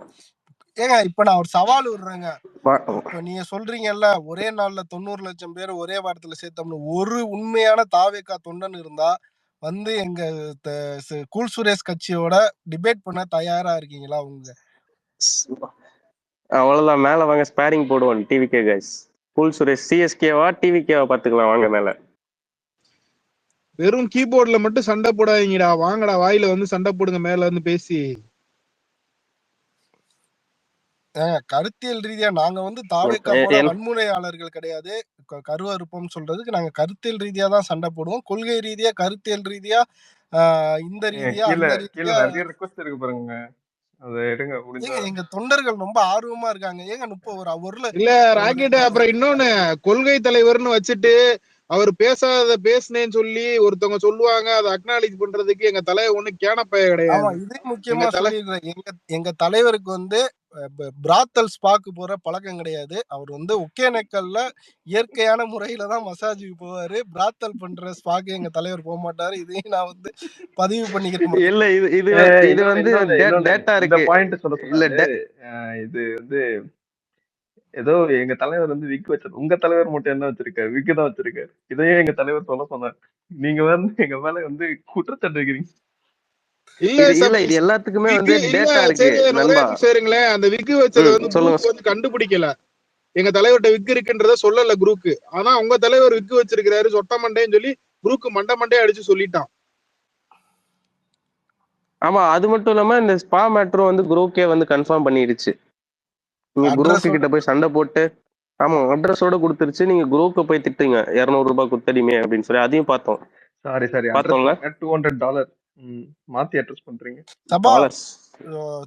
ஏங்க இப்ப நான் ஒரு சவால் விடுறேங்க. இப்ப நீங்க சொல்றீங்கல்ல ஒரே நாள்ல 90 லட்சம் பேர் ஒரே வாரத்துல சேர்த்தோம்னு. ஒரு உண்மையான தாவேக்கா தொண்டன் இருந்தா வந்து எங்க கூல் சுரேஷ் கட்சியோட டிபேட் பண்ண தயாரா இருக்கீங்களா? உங்க அவ்வளவுதான், மேல வாங்க ஸ்பேரிங் போடுவோம். டிவிகே கைஸ் கூல் சுரேஷ் சிஎஸ்கேவா டிவிகேவா பாத்துக்கலாம் வாங்க மேல. வெறும் கீபோர்ட்ல மட்டும் சண்டை போடாதீங்கடா, வாங்கடா வாயில வந்து சண்டை போடுங்க மேல வந்து பேசி. கருத்தியல் ரீதியா நாங்க வந்து தாவேக்கா போல வன்முறையாளர்கள் கிடையாது. கருவறுப்போம் சொல்றதுக்கு நாங்க கருத்தியல் ரீதியா தான் சண்டை போடுவோம். கொள்கை ரீதியா கருத்தியல் ரீதியா இந்த ரீதியா நிறைய ரிக்வெஸ்ட் இருக்கு பாருங்க. எங்க தொண்டர்கள் ரொம்ப ஆர்வமா இருக்காங்க. ஏங்க 30 இல்ல ராக்கெட். அப்புறம் இன்னொன்னு கொள்கை தலைவர்னு வச்சுட்டு அவர் பேசுனேன்னு சொல்லி ஒருத்தவங்க சொல்லுவாங்க. அதை அக்னாலேஜ் பண்றதுக்கு எங்க தலைவர் ஒண்ணு கேனப்பைய கிடையாது. இதே முக்கியமா சொல்லிடுறேன். எங்க தலைவருக்கு வந்து பிராத்தல் ஸ்பாக்கு போற பழக்கம் கிடையாது. அவர் வந்து ஒகேனக்கல்ல இயற்கையான முறையில தான் மசாஜுக்கு போவாரு. பிராத்தல் பண்ற ஸ்பாக்கு எங்க தலைவர் போக மாட்டாரு. இதையும் நான் வந்து பதிவு பண்ணிக்கிறேன். இல்ல இது வந்து டேட்டா இருக்கு. பாயிண்ட் சொல்ல இது வந்து ஏதோ எங்க தலைவர் வந்து விக் வச்சார். உங்க தலைவர் மட்டும் என்ன வச்சிருக்காரு? விக்கு தான் வச்சிருக்காரு. இதையே எங்க தலைவர் சொல்ல சொன்னார். நீங்க வந்து எங்க மேல வந்து குற்றச்சாட்டு இருக்கிறீங்க. இல்ல இது எல்லாத்துக்குமே வந்து டேட்டா இருக்கு நண்பா. சரிங்களேன், அந்த விக்கு வச்சது வந்து கண்டுபிடிக்கல. எங்க தலைவர்கிட்ட விக்கு இருக்குன்றத சொல்லல குரூக்கு. ஆனா உங்க தலைவர் விக்கு வச்சிருக்காரு சொட்ட மண்டைன்னு சொல்லி குரூக்கு மண்டே அடிச்சு சொல்லிட்டான். ஆமா, அது மட்டும் இல்லாம இந்த ஸ்பா மேட்டரும் வந்து குரூக்கே வந்து கன்ஃபார்ம் பண்ணிடுச்சு. நீங்க குரூப் கிட்ட போய் சண்டை போட்டு ஆமா அட்ரஸோட கொடுத்துருச்சு. நீங்க குரூப்பை போய் திட்டுங்க 200 ரூபாய் குத்தடிமே அப்படின்னு சொல்லி அதையும் பார்த்தோம். சாரி பார்த்தோம்ல. $200 மாத்தி அட்ரஸ் பண்றீங்க. சபா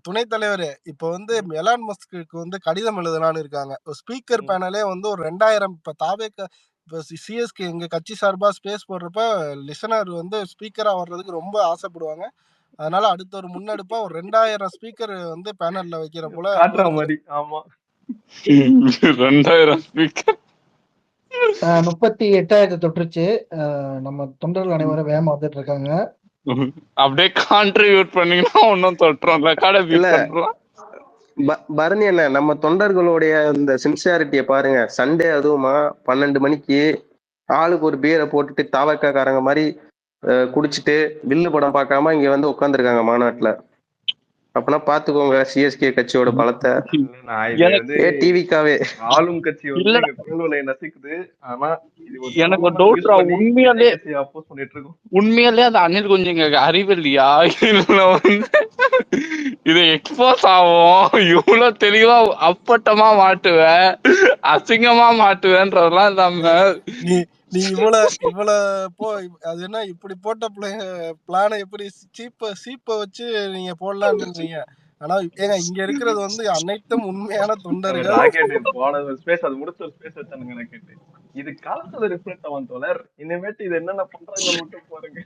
துணைத் தலைவர் இப்ப வந்து எலான் மஸ்க்கு வந்து கடிதம் எழுதலான்னு இருக்காங்க. ஸ்பீக்கர் பேனலே வந்து ஒரு 2000 இப்ப தாவேக்கா இப்ப சிஎஸ்கே எங்க கட்சி சார்பா ஸ்பேஸ் போடுறப்ப லிசனர் வந்து ஸ்பீக்கரா வர்றதுக்கு ரொம்ப ஆசைப்படுவாங்க. அதனால அடுத்த ஒரு முன்னெடுப்பா ஒரு 2000 ஸ்பீக்கர் வந்து பேனல்ல வைக்கிற போல காட்டுற மாதிரி. ஆமா 2000 ஸ்பீக்கர் 38,000 தொற்றுச்சு. நம்ம தொண்டர்கள் அனைவரும் வேகமா வந்துட்டு இருக்காங்க. அப்படியே கான்ட்ரிபியூட் பண்ணீங்கன்னா ஒன்னும் தொட்டுறோம்ல கடை பரணி என்ன நம்ம தொண்டர்களுடைய இந்த சின்சியாரிட்டியை பாருங்க. சண்டே அதுவுமா 12 மணிக்கு ஆளுக்கு ஒரு பீரை போட்டுட்டு தாவக்காரங்க மாதிரி குடிச்சிட்டு வில்லு படம் பார்க்காம இங்க வந்து உட்காந்துருக்காங்க மாநாட்டுல. அப்பனா பாத்துக்கோங்க சிஎஸ்கே கட்சியோட பலத்தை. டிவிக்காவே ஆளும் கட்சி வந்து குரல்களை நசிக்குது. ஆனா எனக்கு டவுட் உண்மையாலே அது அனில் கொஞ்சம் அறிவு இல்லையா? இதுல வந்து இது எக்ஸ்போஸ் ஆகும். இவ்வளவு தெளிவா அப்பட்டமா மாட்டுவேன், அசிங்கமா மாட்டுவேன்றதெல்லாம் இல்லாம நீ இவ்வளவு அது என்ன இப்படி போட்ட பிளான எப்படி சீப்ப வச்சு நீங்க போடலான்னு. ஆனா ஏங்க இங்க இருக்கிறது வந்து அனைத்தும் உண்மையான தொண்டர்கள். அது முடிச்ச ஒரு ஸ்பேஸ் வச்சானுங்க ராக்கெட். இது காலத்துல ரிஃப்ளெக்ட் ஆகும் தோழர். இனிமேட்டு இது என்னென்ன பண்றாங்க மட்டும் பாருங்க.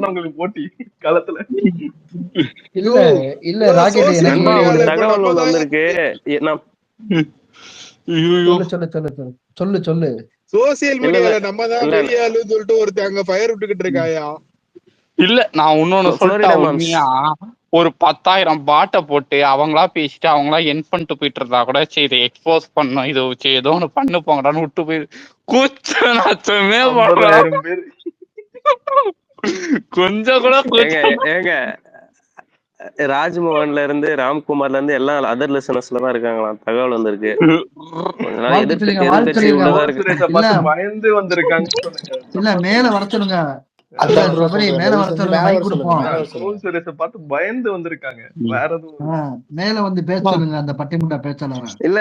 உங்களுக்கு போட்டி காலத்துல இல்ல ராக்கெட் ஒரு தகவல் வந்திருக்கு. சொல்லு சோசியல் இல்ல இல்ல மீடியால நம்ம தான் இல்ல பெரிய ஆளுன்னு சொல்லிட்டு ஒருத்தர் அங்க ஃபயர் விட்டுக்கிட்டு இருக்காயா. இல்ல நான் இன்னொன்னு சொல்லிட்டா புளோரிடா மாம்ஸ் உண்மையா ஒரு 10,000 பாட்டை போட்டு அவங்களா பேசிட்டு அவங்களா என் பண்ணிட்டு போயிட்டு இருந்தா கூட சரி இதை எக்ஸ்போஸ் பண்ணும் இது சரி ஏதோ ஒண்ணு பண்ணு போங்கடான்னு விட்டு போய் கூச்ச நாச்சமே பண்றா 50,000 பேர். கொஞ்சம் கூட ஏங்க கூச்சம் ஏங்க ராஜ்மோகன்ல இருந்து ராம்குமார்ல இருந்து எல்லாம் அதர் லிசனர்ஸ்ல தான் இருக்காங்களாம், தகவல் வந்திருக்கு. கொஞ்ச நாள் வாழ்த்து சொல்லுங்க, வாழ்த்து எதிர்கட்சி சொல்லிருங்க. உள்ளதா கோல் இருக்கு. சுரேஷை இல்ல பார்த்து பயந்து வந்திருக்காங்கன்னு சொல்லுங்க. இல்ல மேல வர சொல்லுங்க. இல்ல அதான் ப்ரோ சபரி சொல்றேன், மேல தயவு வர செஞ்சு சொல்லுங்க, மேல மைக் வர சொல்லுங்க, கொடுப்போம். மேல வர சொல்லுங்க. கோல் சுரேஷை பார்த்து பயந்து வந்திருக்காங்க, வேற எதுவும் இல்ல. மேல வந்து பேச சொல்லுங்க அந்த பட்டிமன்ற பேச்சாளரை. இல்ல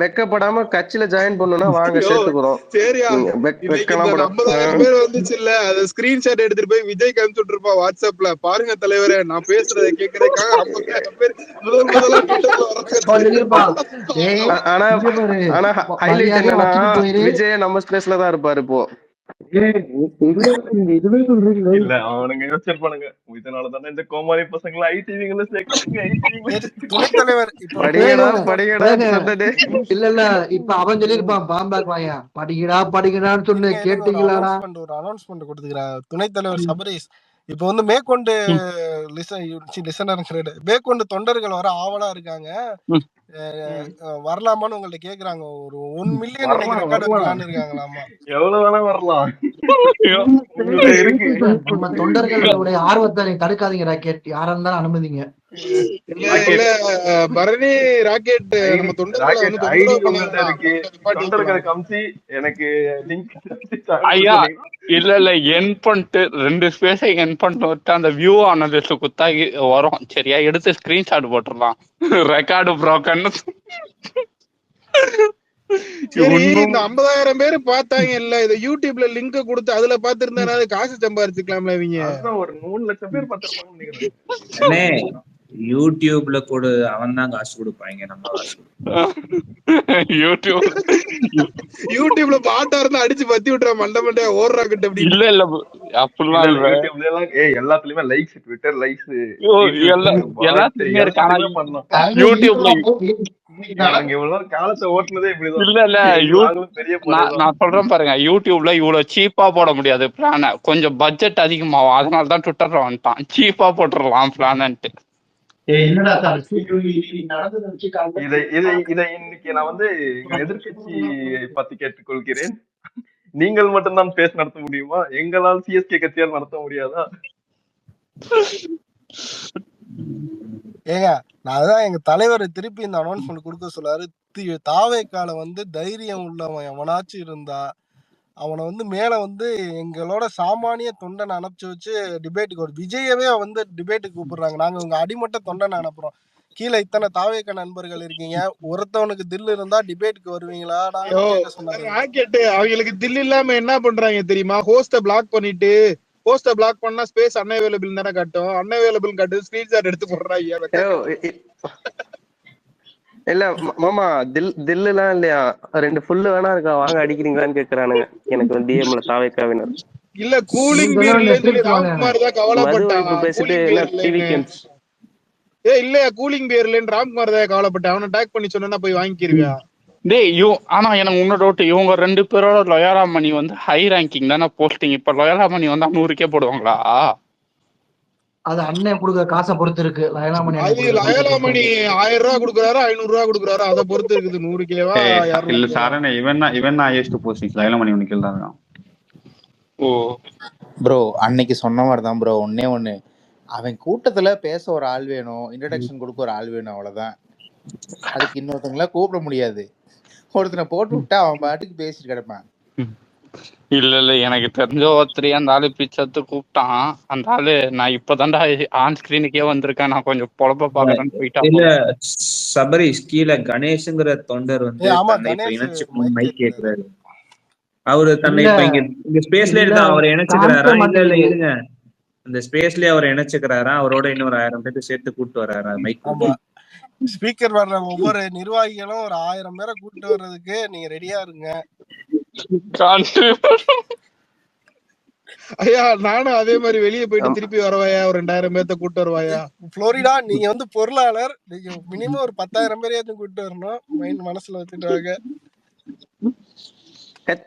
வெக்கப்படாம கட்சியில ஜாயின் பண்ணுனா வாங்க யோ, சேர்த்துக்கிறோம். சரியா நீங்க இன்னைக்கு வெக்கலாம் இந்த பட 50,000 பேர் வந்துச்சு இல்ல, அத ஸ்கிரீன்ஷாட் எடுத்துட்டு போய் விஜய்க்கு அனுப்பிச்சுட்டு இருப்பா வாட்ஸ்அப்ல. பாருங்க தலைவரே, நான் பேசுறதை கேட்கறதுக்காக 50,000 பேர் முதலா ட்விட்டர்ல சொல்லிருப்பா. வரவேற்று. ஏய் ஆனா இங்க பாரு, ஆனா ஹைலைட் மரியாதையா என்னன்னா வச்சுட்டு போயிரு. விஜய் நம்ம ஸ்பேஸ்ல தான் இருப்பாரு இப்போ. இல்ல அவனுங்க யோசிச்சிருப்பானுங்க, இதனாலதானே இந்த கோமாளி பசங்களை ஐடிவிங்களை சேர்க்காதீங்க, ஐடிவிங்களை சரி, துணைத் தலைவர் இப்போ படிங்கடா வேக படிங்கடா வேக சொன்னது. இல்ல இப்ப அவன் சொல்லிருப்பான் பாம்பேக் வாயா படிக்கடான்னு சொன்ன இருங்க இருங்க, ஒரு கேட்டீங்களாடா. அனௌன்ஸ்மெண்ட் கொடுத்துக்கிறேன். துணைத் தலைவர் சபரீஷ் இப்போ வந்து மேற்கொண்டு லிசனர் மேற்கொண்டு தொண்டர்கள் வர ஆவலா இருக்காங்க. வரலாமான்னு உங்கள்ட்ட கேக்குறாங்க. ஒரு 1 மில்லியன் இன்னைக்கு ரெக்கார்ட் வைக்கலான்னு இருக்காங்களாமா. எவ்வளவு வேணா வரலாம், உங்கள்ட்ட இருக்கு. நம்ம தொண்டர்களுடைய ஆர்வத்தை நீ தடுக்காதீங்க. யாரா இருந்தாலும் அனுமதிங்க. இல்ல பரணி ராக்கெட் நம்ம தொண்டர்களை வந்து தொந்தரவு பண்ண உங்கள்ட்ட இருக்கு, தொண்டர்களை காமிச்சு எனக்கு லிங்க் ஐயா இல்ல என் பண்ணிட்டு 2 ஸ்பேஸை என் பண்ணிட்டு விட்டு அந்த வியூ ஆனது குத்தா வரும். சரியா எடுத்து ஸ்கிரீன்ஷாட் போட்டுடலாம். ரெக்கார்டு ப்ரோக்கன்னு சரி, இந்த 50,000 பேர் பார்த்தாங்க இல்ல, இத யூடியூப்ல லிங்க் கொடுத்து அதுல பாத்துருந்தா காசு சம்பாதிச்சுக்கலாம்ல இவங்க. அதான் ஒரு 3 லட்சம் பேர் பார்த்திருப்பாங்கன்னு நினைக்கிறேன். யூடியூப்ல கூட அவன் தான் காசு கொடுப்பாங்க, நம்ம காசு யூடியூப்ல பாட்டா இருந்தா அடிச்சு பத்தி விட்டுற மண்டை ஓடுறாக்கிட்ட. அப்படி இல்ல அப்படிலாம் இல்ல. யூடியூப்ல எல்லாம் எல்லாத்துலயுமே லைக்ஸ், ட்விட்டர் லைக்ஸ் எல்லாத்துலயுமே இருக்காங்க. யூடியூப்ல நாங்க இவ்வளவு காலத்தை ஓட்டுனதே இப்படிதான். இல்ல நான் சொல்றேன் பாருங்க, யூடியூப்ல இவ்வளவு சீப்பா போட முடியாது பிளான, கொஞ்சம் பட்ஜெட் அதிகமாகும். அதனாலதான் ட்விட்டர்ல வந்துட்டான், சீப்பா போட்டுடலாம் பிளான்ட்டு. இதை இன்னைக்கு நான் வந்து எதிர்கட்சி பத்தி கேட்டுக்கொள்கிறேன். நீங்கள் மட்டும்தான் பேச நடத்த முடியுமா? எங்களால் சிஎஸ்கே கட்சியால் நடத்த முடியாதா? ஏங்க நான் அதான் எங்க தலைவர் திருப்பி இந்த அனௌன்ஸ்மெண்ட் கொடுக்க சொல்லாரு. தாவேக்கால வந்து தைரியம் உள்ளவன் எவனாச்சும் இருந்தா அவனை வந்து மேல வந்து எங்களோட சாமானிய தொண்டனை அனுப்பிச்சு வச்சு டிபேட்டுக்கு ஒரு விஜயவே வந்து டிபேட்டுக்கு கூப்பிடுறாங்க. நாங்க உங்க அடிமட்ட தொண்டனை அனுப்புறோம், கீழே இத்தனை தாவேக்க நண்பர்கள் இருக்கீங்க, ஒருத்தவனுக்கு தில்லு இருந்தா டிபேட்டுக்கு வருவீங்களா சொன்னாங்க. ராக்கெட் அவங்களுக்கு தில் இல்லாம என்ன பண்றாங்க தெரியுமா? ஹோஸ்ட பிளாக் பண்ணிட்டு, போஸ்ட பிளாக் பண்ணா ஸ்பேஸ் அன்அவைலபிள் தானே காட்டும், அன்அவைலபிள் காட்டு ஸ்கிரீன்ஷாட் எடுத்து போடுறாங்க. இல்ல மாமா தில்லு எல்லாம் இல்லையா, 2 ஃபுல்லு வேணா இருக்கா, வாங்க அடிக்கிறீங்களான்னு கேக்குறானுங்க எனக்கு டிஎம்ல தாவேக்காவினர். இல்ல கூலிங் பீர்ல சொல்லி ராம்குமார் தான் கவலைப்பட்டான். பேசிட்டு இல்லையா கூலிங் பீர்ல ராம்குமார் தான் கவலைப்பட்டான். அவனை டேக் பண்ணி சொன்னா போய் வாங்கிக்கிருவியா? ஆனா எனக்கு முன்ன டவுட், இவங்க 2 பேரோட லொயாலா மணி வந்து ஹை ரேங்கிங் தானே போஸ்டிங். இப்ப லொயாலா மணி வந்து 100K போடுவாங்களா? அது அண்ணன் கொடுக்குற காசை பொறுத்து இருக்கு. லயலாமணி 1000 ரூபா கொடுக்குறாரு, 500 ரூபா கொடுக்குறாரு, அதை பொறுத்து இருக்குது. 100Kவா இல்ல சாரண இவன் ஹையஸ்ட் போஸ்டிங் லயலாமணி உனக்கு தான் இருக்கான். ஓ ப்ரோ அன்னைக்கு சொன்ன மாதிரி தான் ப்ரோ. ஒண்ணு அவன் கூட்டத்துல பேச ஒரு ஆள் வேணும், இன்ட்ரடக்ஷன் கொடுக்க ஒரு ஆள் வேணும், அவ்வளவுதான். அதுக்கு இன்னொருத்தங்கள கூப்பிட முடியாது. ஒருத்தனை போட்டு விட்டா அவன் பாட்டுக்கு பேசிட்டு கிடப்பான். இல்ல எனக்கு தெரிஞ்ச ஒருத்தர் அந்த ஆளு பிச்சத்து கூப்பிட்டான். அந்த ஆளு நான் இப்பதான்டா ஆன் ஸ்கிரீனுக்கே வந்திருக்கேன், நான் கொஞ்சம் பொழப்ப பாக்குறேன்னு போயிட்டான். இல்ல சபரீஷ் கீழே கணேஷ்ங்கிற தொண்டர் வந்து மைக் கேட்கிறாரு. அவரு தன்னை இப்ப இங்க ஸ்பேஸ்ல இருந்தா அவரை இணைச்சுக்கிறாரா? இல்ல இருங்க, இந்த ஸ்பேஸ்லயே அவரை இணைச்சுக்கிறாரா? அவரோட இன்னொரு 1000 பேருக்கு சேர்த்து கூப்பிட்டு வர்றாரா மைக்? ஸ்பீக்கர் வர்ற ஒவ்வொரு நிர்வாகிகளும் ஒரு 1000 பேரை கூப்பிட்டு வர்றதுக்கு நீங்க ரெடியா இருங்க. ஐயா நானும் அதே மாதிரி வெளியே போயிட்டு திருப்பி வரவாயா, ஒரு 2000 பேர்த்த கூட்டு வருவாயா? புளோரிடா நீங்க வந்து பொருளாளர், நீங்க மினிமம் ஒரு 10,000 பேரையாச்சும் கூட்டு வரணும். மைண்ட் மனசுல வச்சுட்டு வாங்க.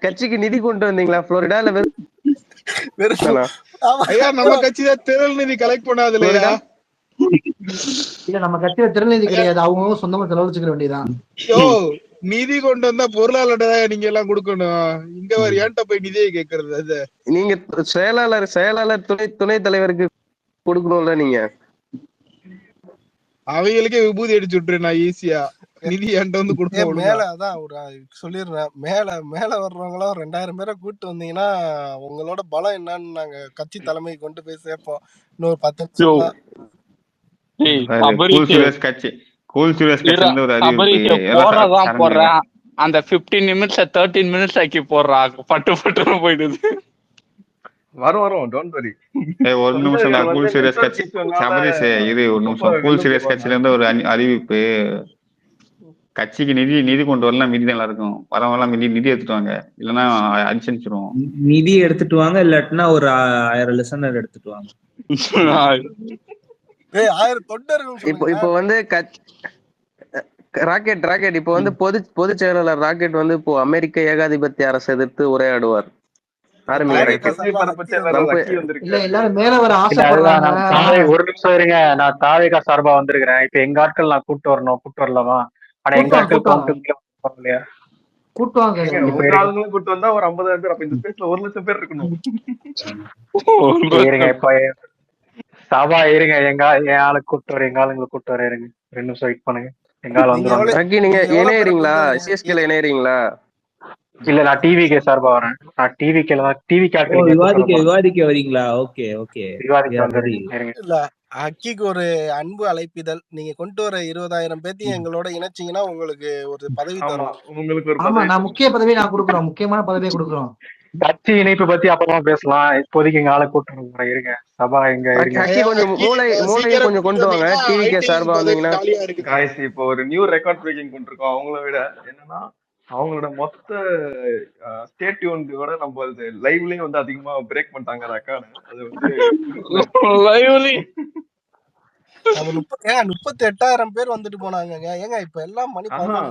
கட்சிக்கு நிதி கொண்டு வந்தீங்களா புளோரிடால? ஐயா நம்ம கட்சி தான் திரள் நிதி கலெக்ட் பண்ணாது இல்லையா? இல்ல நம்ம கட்சியில திறநிதி கிடையாது, அவங்க சொந்தமா செலவழிச்சுக்க வேண்டியதான். நிதி கொண்டு வந்தா பொருளாளர் நீங்க எல்லாம் கொடுக்கணும். இங்க வர ஏன்ட்ட போய் நிதியை கேக்குறது? அது நீங்க செயலாளர் துணை தலைவருக்கு கொடுக்கணும்ல. நீங்க அவைகளுக்கே விபூதி அடிச்சு விட்டுரு நான் ஈஸியா. நிதி என்கிட்ட வந்து கொடுக்க மேல அதான் ஒரு சொல்லிடுறேன். மேல வர்றவங்களா 2000 பேரை கூட்டு வந்தீங்கன்னா உங்களோட பலம் என்னன்னு நாங்க கட்சி தலைமை கொண்டு போய் சேர்ப்போம். இன்னொரு 10 நிமிஷம் தான். அந்த 15 நிமிட்ஸ் 13 மினிட்ஸ் ஆக்கி போடுறா. பட்டு பட்டு போயிடுது. வரும் டோன்ட் வரி. ஒரு நிமிஷம் கூல் சீரியஸ் கட்சி சபரிஸ் இது ஒரு நிமிஷம். கூல் சீரியஸ் கட்சியில இருந்து ஒரு அறிவிப்பு. கட்சிக்கு நிதி கொண்டு வரலாம், நிதி நல்லா இருக்கும். வரவெல்லாம் நிதி எடுத்துட்டு வாங்க, இல்லன்னா அனுப்பிச்சிருவோம். நிதி எடுத்துட்டு வாங்க, இல்லாட்டினா ஒரு 1000 லிசனர் எடுத்துட்டு வாங்க. 1000 தொண்டர்கள். இப்போ வந்து ராக்கெட் இப்போ வந்து பொதுச் செயலாளர் ராக்கெட் வந்து இப்போ அமெரிக்க ஏகாதிபத்திய அரசை எதிர்த்து உரையாடுவார். ஒரு நிமிஷம் இருங்க, நான் தாவேகா சார்பா வந்திருக்கிறேன். இப்ப எங்க ஆட்கள் நான் கூட்டு வரலாமா? ஆனா எங்க ஆட்கள் இல்லையா? கூட்டு வந்தா ஒரு 50,000 பேர். அப்ப இந்த ஸ்பேஸ்ல 1,00,000 பேர் இருக்கணும். இருங்க இப்ப சபா இருங்க, என் ஆளு கூட்டு வர, எங்க ஆளுங்களை கூட்டு வர. இருங்க 2 நிமிஷம் வெயிட் பண்ணுங்க. எங்க ஆள் வந்துருவாங்க. நீங்க இணையறீங்களா? சிஎஸ்கேல இணையறீங்களா? இல்ல நான் டிவிகே சார்பா வரேன். நான் விவாதிக்க வரீங்களா? ஓகே இல்ல அக்கிக்கு ஒரு அன்பு அழைப்பிதழ். நீங்க கொண்டு வர 20,000 பேத்தையும் எங்களோட இணைச்சீங்கன்னா உங்களுக்கு ஒரு பதவி தரும். உங்களுக்கு ஒரு நான் முக்கிய பதவி நான் கொடுக்குறோம், முக்கியமான பதவியை கொடுக்குறோம். கட்சி இணைப்பு பத்தி அப்புறமா பேசலாம். இப்போதைக்கு எங்க ஆளை கூட்டு இருங்க. சபா எங்க கொஞ்சம் கொண்டு வாங்க. டிவிகே சார்பா வந்தீங்கன்னா இப்போ ஒரு நியூ ரெக்கார்ட் பிரேக்கிங் கொண்டிருக்கோம். அவங்கள விட என்னன்னா அவங்களோட மொத்த ஸ்டேட் யூனிட்டோட நம்ம லைவ்லயும் வந்து அதிகமா பிரேக் பண்ணிட்டாங்க ரெக்கார்டு. அது வந்து 38,000 பேர் வந்துட்டு போனாங்க. ஏங்க இப்ப எல்லாம் மணி 11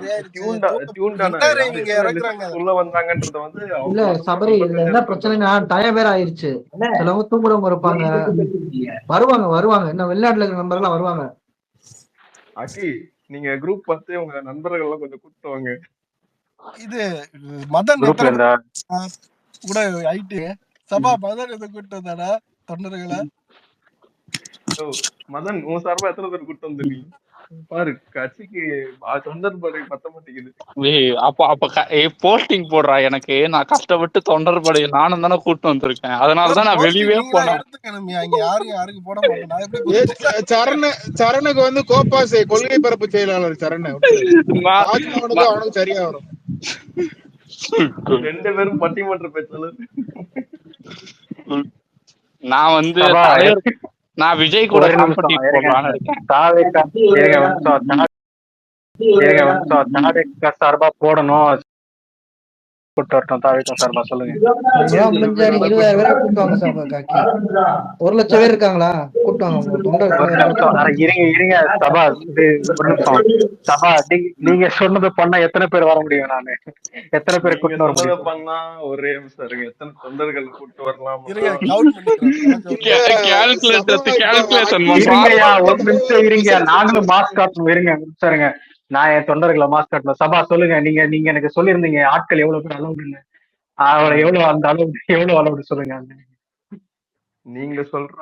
வந்தாங்கன்றத வந்து இல்ல சபரி, இதுல என்ன பிரச்சனைனா டயம் வேற ஆயிருச்சு. சிலவங்க தூங்குறவங்க இருப்பாங்க, வருவாங்க. இன்னும் வெளிநாட்டுல இருக்கிற நம்பர் எல்லாம் வருவாங்க. அக்கி நீங்க குரூப் பார்த்து உங்க நண்பர்கள் எல்லாம் கொஞ்சம் கூப்பிட்டு வாங்க. இது மதன் கூட ஐடி சபா மதன் இதை கூப்பிட்டு வந்தாடா தொண்டர்களை. மதன் உன் சார்பா எத்தனை பேர் கூப்பிட்டு வந்து நீ பாரு. கட்சிக்கு தொண்டர் படை பத்த மாட்டேங்குது. அப்ப போஸ்டிங் போடுறா. எனக்கு நான் கஷ்டப்பட்டு தொண்டர் படை நானும் தானே கூட்டு வந்திருக்கேன். அதனாலதான் நான் வெளியவே போனேன். யாருக்கு போட மாட்டேன். சரணுக்கு வந்து கோப்பாசே கொள்கை பரப்பு செயலாளர் சரண அவனுக்கு சரியா வரும். 2 பேரும் பட்டிமன்ற பேச்சாளர். நான் வந்து நான் விஜய் கூட சார்பா போடணும். சொல்லுங்க. 20,000 பேரை கூட்டுவாங்க சார். 1,00,000 பேர் இருக்காங்களா? கூட்டுவாங்க. இருங்க சபா, ஒரு நிமிஷம். சபா நீங்க சொன்னது பண்ணா எத்தனை பேர் வர முடியும்? நானு எத்தனை பேர் கூட்டு வர முடியும்? பண்ணா ஒரே நிமிஷம் இருங்க. எத்தனை தொண்டர்கள் கூட்டு வரலாம்? ஒரு நிமிஷம் இருங்க, நாங்களும் மாஸ்க் காட்டணும். இருங்க இருங்க, நான் என் தொண்டர்களை மாஸ்க் காட்டணும். சபா சொல்லுங்க. நீங்க எனக்கு சொல்லியிருந்தீங்க ஆட்கள் எவ்வளவு பேர் அலவுடுன்னு. எவ்வளவு அந்த அளவுடு சொல்லுங்க. நீங்க சொல்ற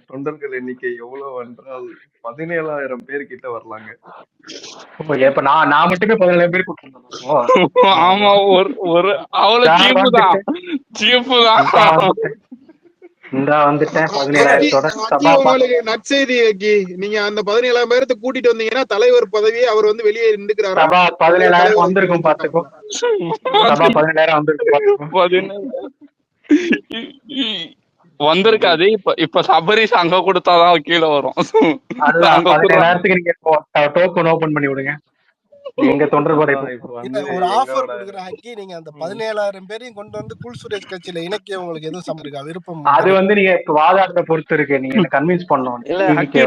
தொண்டர்கள் எண்ணிக்கை எவ்வளவு என்றால் 17,000 பேர் கிட்ட வரலாங்க. இப்ப நான் மட்டுமே 17,000 பேர் கூப்பிட்டு. ஆமா, ஒரு அவ்வளவு வந்துட்டேன். 17,000 நற்செய்தி. நீங்க அந்த 17,000 பேரத்தை கூட்டிட்டு வந்தீங்கன்னா தலைவர் பதவியை அவர் வந்து வெளியே நின்றுக்கிறாரு. 17,000 வந்திருக்கும் பாத்துக்கோ. 17,000 வந்திருக்காது. இப்ப சபரிஸ் அங்க கொடுத்தாதான் கீழே வரும். 17,000 நீங்க டோக்கன் ஓபன் பண்ணி விடுங்க. எங்க தொண்டர் படை இப்போ இல்ல வந்து ஒரு ஆஃபர் எங்களோட கொடுக்குற ஹக்கி, நீங்க அந்த 17,000 பேரையும் கொண்டு வந்து கூல் சுரேஷ் கட்சியில இணைக்க உங்களுக்கு எதுவும் சம்மதம் இருக்கா, விருப்பம் அது இருக்கா? வந்து நீங்க இப்ப வாதாட்டத்தை பொறுத்து இருக்கு. நீங்க என்ன கன்வின்ஸ் பண்ணணும். இல்ல ஹக்கி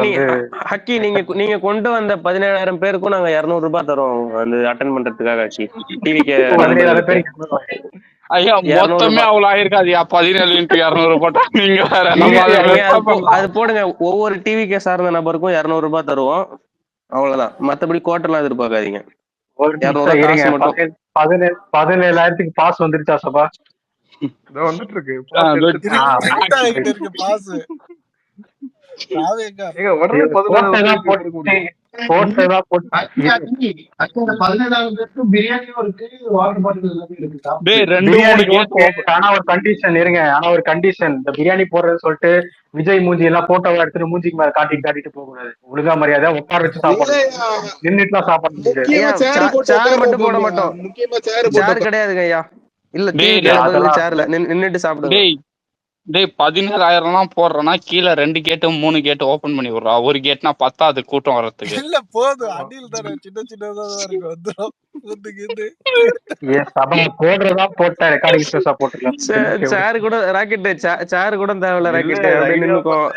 ஹக்கி நீங்க கொண்டு வந்த 17,000 பேருக்கும் நாங்க 200 ரூபாய் தரோம் அந்த அட்டன் பண்றதுக்காக. ஹக்கி டிவிக்கு 17,000 பேருக்கு ஐயா மொத்தமே அவ்வளவு ஆயிருக்காதுயா. 17 into 200 போட்டா நீங்க வேற அது போடுங்க. ஒவ்வொரு டிவிக்கு சார்ந்த நபருக்கும் 200 ரூபாய் தருவோம், அவ்வளவுதான். மத்தபடி கோட்டெல்லாம் எதிர்பார்க்காதீங்க. 17,000க்கு பாஸ் வந்துருச்சா சபா? வந்துட்டு இருக்கு பாஸ். பிரியாணியும் இருக்கு, வாட்டர் பாட்டில் எல்லாமே இருக்கு. ஆனா ஒரு கண்டிஷன் இருங்க, ஆனா ஒரு கண்டிஷன், இந்த பிரியாணி போடுறதுன்னு சொல்லிட்டு விஜய் மூஞ்சி எல்லாம் போட்டோவா எடுத்துட்டு மூஞ்சிக்கு மேல காட்டிட்டு போக கூடாது. ஒழுங்கா மரியாதை உட்கார வச்சு சாப்பிடணும், நின்னுட்டுலாம் சாப்பிட மட்டும் போட மாட்டோம். சேர் கிடையாதுங்க ஐயா. இல்ல சேர்ல நின்னுட்டு சாப்பிடுங்க. டேய் 17,000 போடுறேன்னா கீழே 2 கேட்டு 3 கேட்டு ஓபன் பண்ணி விடுறா. ஒரு கேட்னா 10 கூட்டம் வர்றதுக்கு. இல்ல போதும், அடியில் தானே சின்ன சின்னதா இருக்கு. வந்துடும் சேர் கூட ராக்கெட் சேர் கூட தேவையில்ல. ராக்கெட் அப்படியே நின்னுக்கும்.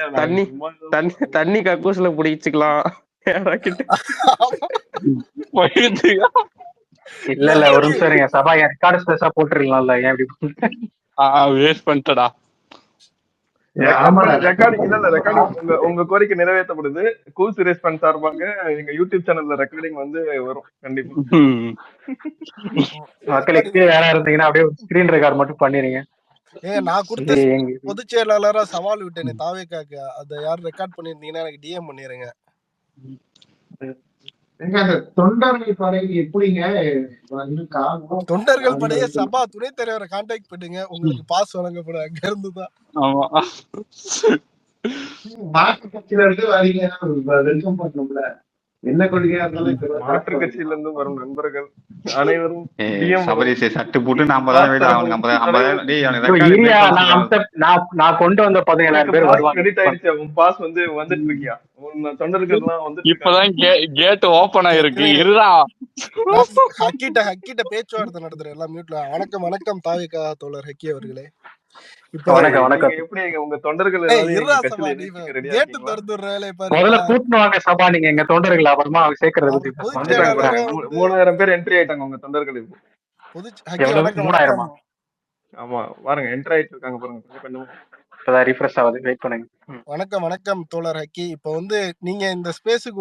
தண்ணி கக்கூஸ்ல புடிச்சுக்கலாம். ராக்கெட் இல்ல ஒரு நிமிஷம் இருங்க சபா, ரெக்கார்டு ஸ்பேஸா போட்டுருக்கலாம்ல, ஏன் இப்படி வேஸ்ட் பண்ணிட்டடா. உங்க கோரிக்கை நிறைவேற்றப்படுது. கூல் சுரேஷ் ஃபன் சார்பாக எங்க யூடியூப் சேனல்ல ரெக்கார்டிங் வந்து வரும் கண்டிப்பா. மக்களுக்கு யாரா இருந்தீங்கன்னா அப்படியே ஸ்கிரீன் ரெக்கார்ட் மட்டும் பண்ணிருங்க. நான் கொடுத்த பொதுச் செயலாளரா சவால் விட்டேனே தாவேக்காக்கு, அதை யாரும் ரெக்கார்ட் பண்ணிருந்தீங்கன்னா எனக்கு டிஎம் பண்ணிருங்க. தொண்டர்கள் படை எப்படிங்க? தொண்டர்கள் படைய சபா துணை தலைவரை கான்டாக்ட் பண்ணுங்க, உங்களுக்கு பாஸ் வழங்கப்படும். அங்க இருந்துதான் மாற்று கட்சியில இருந்து வரீங்க, வெல்கம் பண்ணணும்ல. என்ன கொள்கையா இருந்தாலும் மாற்று கட்சியில இருந்து வரும் நண்பர்கள் அனைவரும் சட்டு போட்டு நாம தான் நான் கொண்டு வந்த 17,000 பேர் வருவாங்க. பாஸ் வந்து வந்துட்டு இருக்கியா? தொண்டர்கள் எல்லாம் வந்து இப்பதான் கேட் ஓபன் ஆயிருக்கு. இருடா ஹக்கிட்ட பேச்சுவார்த்தை நடத்துறேன், எல்லாம் மியூட்ல. வணக்கம் தாவேக்கா தோழர் ஹக்கி அவர்களே. எப்படி உங்க தொண்டர்கள் முதல்ல கூட்டுவாங்க சபா, நீங்க எங்க தொண்டர்கள் அப்புறமா சேர்க்கறது. 3000 பேர் என்ட்ரி ஆயிட்டாங்க உங்க தொண்டர்கள். 3000? ஆமா பாருங்க, என்ட்ரி ஆயிட்டு இருக்காங்க பாருங்க. ரிஃப்ரெஷ் ஆகுது, வெயிட் பண்ணுங்க. வணக்கம் தோழர் ஹக்கி. இப்ப வந்து நீங்க இந்த ஸ்பேஸுக்கு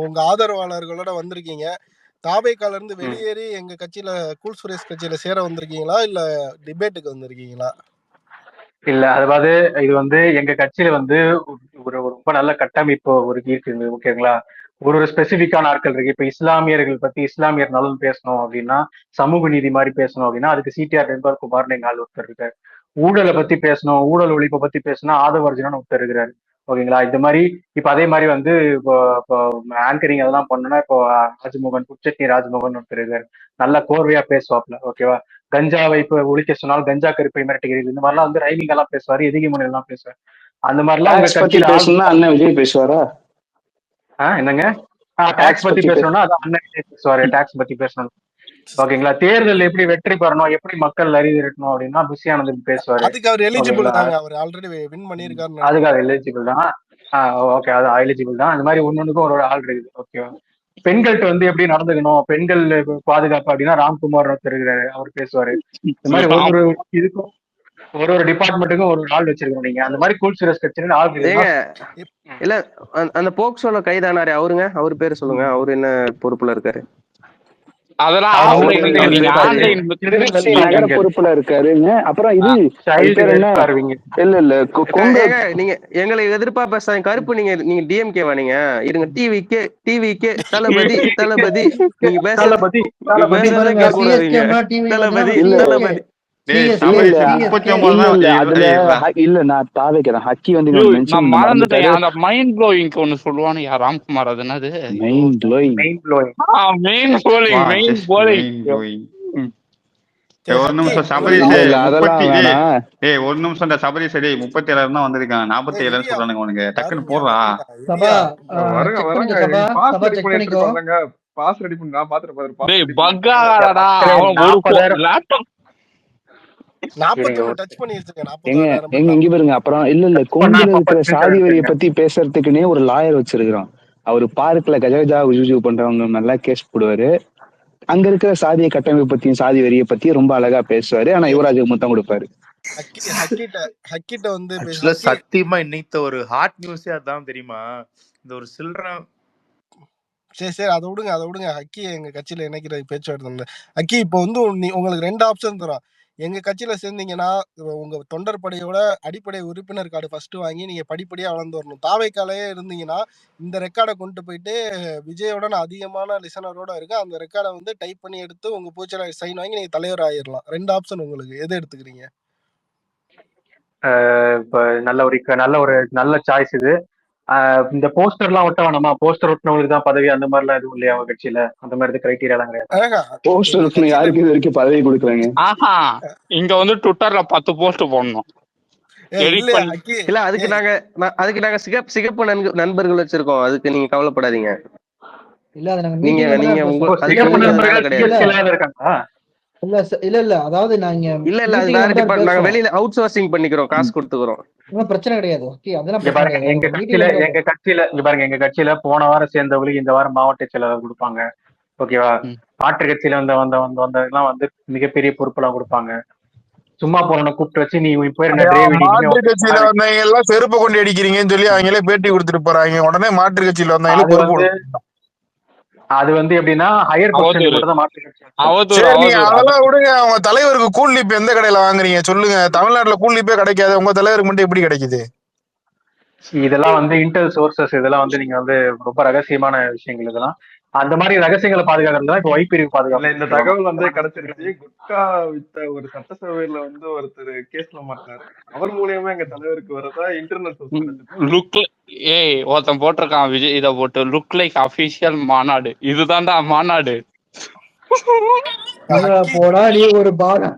உங்க ஆதரவாளர்களோட வந்திருக்கீங்க. தாவேக்கால இருந்து வெளியேறி எங்க கட்சியில கூல் சுரேஷ் கட்சியில சேர வந்திருக்கீங்களா இல்ல டிபேட்டுக்கு வந்திருக்கீங்களா? இல்ல அதாவது இது வந்து எங்க கட்சியில வந்து ஒரு ரொம்ப நல்ல கட்டமைப்பு ஒரு இருக்குது, ஓகேங்களா? ஒரு ஸ்பெசிபிக்கான ஆட்கள் இருக்கு. இப்ப இஸ்லாமியர்கள் பத்தி, இஸ்லாமியர் நலன் பேசணும் அப்படின்னா, சமூக நீதி மாதிரி பேசணும் அப்படின்னா அதுக்கு சிடிஆர் நண்பர் குமார்னு எங்க ஆள் ஒருத்தர் இருக்காரு. ஊழலை பத்தி பேசணும், ஊழல் ஒழிப்பை பத்தி பேசணும் ஆதவர்ஜுனன் ஒருத்தர் இருக்கிறாரு, ஓகேங்களா? இந்த மாதிரி இப்ப அதே மாதிரி வந்து இப்போ ஆங்கரிங் அதெல்லாம் பண்ணணும்னா இப்போ ராஜ்மோகன், புச்சட்னி ராஜ்மோகன் ஒருத்தர் இருக்காரு, நல்லா கோர்வையா பேசுவாப்ல, ஓகேவா? கஞ்சாவை இப்ப ஒழிக்க சொன்னால் கஞ்சா கருப்பை மிரட்டுகிறது, இந்த மாதிரிலாம் வந்து ரைமிங் எல்லாம் பேசுவாரு, எதிகி மொழி எல்லாம் பேசுவாரு. அந்த மாதிரிலாம் உங்க கட்சியில அண்ணன் விஜய் பேசுவாரா? என்னங்க டாக்ஸ் பத்தி பேசணும்னா அது அண்ணன் விஜய் பேசுவாரு, டாக்ஸ் பத்தி பேசணும், ஓகேங்களா? தேர்தல் எப்படி வெற்றி பெறணும், எப்படி மக்கள் அறிவிக்கணும் அப்படின்னா புஷி ஆனந்த் பேசுவாரு. அதுக்கு அவர் எலிஜிபிள் தான், அவர் ஆல்ரெடி வின் பண்ணிருக்காரு. அதுக்கு அவர் எலிஜிபிள் தான். ஓகே, அது எலிஜிபிள் தான். அந்த மாதிரி ஒன்னொன்னுக்கும் ஒரு ஆள் இருக்குது, ஓகேவா? பெண்கள்கிட்ட வந்து எப்படி நடந்துக்கணும், பெண்கள் பாதுகாப்பு அப்படின்னா ராம்குமார் ஒருத்தர் இருக்கிறாரு, அவர் பேசுவாரு. இந்த மாதிரி ஒரு இதுக்கும் ஒரு டிபார்ட்மெண்ட்டுக்கும் ஒரு ஆள் வச்சிருக்கணும் நீங்க. அந்த மாதிரி கூல் சுரேஷ் கட்சியில ஆள் இல்ல. அந்த போக்சோல கைதானாரு அவருங்க, அவர் பேரு சொல்லுங்க, அவரு என்ன பொறுப்புல இருக்காரு? பொறுப்புல இருக்காருங்க. அப்புறம் இது இல்ல நீங்க எங்களை எதிர்ப்பா பேசாத கருப்பு. நீங்க டிஎம்கேவா? நீங்க இருங்க, டிவிக்கே தளபதி நீங்க தளபதி இல்ல நான் தாவேக்கிறேன். ஹக்கி வந்து மைண்ட் ப்ளோயிங் ஒன்னு சொல்லுவானு ராம்குமார், அது என்னது? Main blowing. ஒரு நிமிஷம் சபரி, ஒரு நிமிஷம் சபரி. சரி 37,000 தான் வந்திருக்காங்க, 47,000 சொல்றானுங்க உனக்கு. டக்குன்னு போடுறா. பாஸ் ரெடி பண்ணி நான் பாத்துறேன் பாரு பாஸ் டேய் ரெடி பக்காடா மக்களே அவன் ஒரு 40,000 லேப்டாப் 41 டச் பண்ணிருச்சுங்க. எங்க 40,000 எங்க இங்க பாருங்க. அப்புறம் இல்ல பண்ணா கொங்குல இப்ப இருக்கிற 10 சாதி வரியை எடுத்துருங்க. பத்தி பேசுறதுக்குன்னே ஒரு லாயர் வச்சிருக்கிறோம். அவரு பார்க்ல கஜகஜா உஜுஜு பண்றவங்க நல்லா கேஸ் போடுவாரு. அங்க இருக்கிற சாதிய கட்டமைப்பு பத்தியும் சாதி வரியை பத்தியும் ரொம்ப அழகா பேசுவாரு. ஆனா யுவராஜுக்கு முத்தம் கொடுப்பாரு. ஹக்கிட்ட வந்து ஆக்சுவலா சத்தியமா இன்னைக்கு ஒரு ஹாட் நியூஸே அதான் தெரியுமா? இந்த ஒரு சில்ட்ரன் சரி அதை விடுங்க. ஹக்கி எங்க கட்சியில இணைக்கிற பேச்சுவார்த்தை. ஹக்கி இப்போ வந்து உங்களுக்கு 2 ஆப்ஷன் தரும். எங்க கட்சியில சேர்ந்தீங்கன்னா உங்க தொண்டர் படையோட அடிப்படை உறுப்பினர் கார்டு ஃபர்ஸ்ட் வாங்கி நீங்க படிப்படியா வளர்ந்து வரணும். தாவைக்காலையே இருந்தீங்கன்னா இந்த ரெக்கார்டை கொண்டு போயிட்டு விஜயோட அதிகமான லிசனரோட இருக்கு, அந்த ரெக்கார்டை வந்து டைப் பண்ணி எடுத்து உங்க பூச்சல சைன் வாங்கி நீங்க தலைவர் ஆயிடலாம். 2 ஆப்ஷன் உங்களுக்கு, எது எடுத்துக்கிறீங்க? இப்ப நல்ல சாய்ஸ் இது. இந்த போஸ்டர் எல்லாம் ஒட்ட வேணாமா? போஸ்டர் ஒட்டினவங்களுக்கு தான் பதவி அந்த மாதிரி எல்லாம் எதுவும் இல்லையா அவங்க கட்சியில? அந்த மாதிரி கிரைட்டீரியா எல்லாம் கிடையாது. போஸ்டர் ஒட்டின யாருக்கு இது வரைக்கும் பதவி கொடுக்குறாங்க? ஆஹா, இங்க வந்து ட்விட்டர்ல 10 போஸ்ட் போடணும். இல்ல அதுக்கு நாங்க சிகப்பு நண்பர்கள் வச்சிருக்கோம். அதுக்கு நீங்க கவலைப்படாதீங்க. இல்ல அது நாங்க நீங்க மீட்டிங்ல உங்க இல்ல அதாவது நாங்க இல்ல அது வேற டிபார்ட்மெண்ட். நாங்க வெளியில அவுட் சோர்சிங் பண்ணிக்கிறோம், காசு கொடுத்துக்கிறோம். ஒன்றும் பிரச்சனை கிடையாது. அதெல்லாம் எங்க கட்சியில போன வாரம் சேர்ந்தவங்களுக்கு இந்த வாரம் மாவட்ட செயலாளர் கொடுப்பாங்க. ஓகேவா? மாற்று கட்சியில வந்தவங்க வந்து மிகப்பெரிய பொறுப்பு எல்லாம் கொடுப்பாங்க. சும்மா போறவனை கூப்பிட்டு வச்சு நீ போய் மாற்று கட்சியில வந்தவங்க எல்லாம் செருப்பு கொண்டு அடிக்கிறீங்கன்னு சொல்லி அவங்களே பேட்டி கொடுத்துட்டு போறாங்க. உடனே மாற்று கட்சியில வந்தவங்களே பொறுப்பு. அது வந்து எப்படின்னா ஹையர் மாற்று கட்சி. அதெல்லாம் விடுங்க. அவங்க தலைவருக்கு கூல் லீப் எந்த கடையில வாங்குறீங்க சொல்லுங்க? தமிழ்நாட்டுல கூல் லீப்பே கிடைக்காது, உங்க தலைவருக்கு மட்டும் எப்படி கிடைக்குது? இதெல்லாம் வந்து இன்டெல் சோர்சஸ். இதெல்லாம் வந்து நீங்க வந்து ரொம்ப ரகசியமான விஷயங்கள். இதெல்லாம் அந்த மாதிரி ரகசியங்களை பாதுகாக்கிறது தான் இப்ப வைப்பிரிவு பாதுகாப்பு. இந்த தகவல் வந்து கிடைச்சிருச்சு. குட்கா வித்த ஒரு சட்டசபையில வந்து ஒருத்தர் கேஸ்ல மாட்டாரு. அவர் மூலியமா எங்க தலைவருக்கு வரதா இன்டர்னல் ஒருத்தன் போட்டிருக்கான் விஜய் இதை போட்டு லுக் லைக் அபிஷியல் மாநாடு. இதுதான்டா மாநாடு. போடா நீ ஒரு பாடம்.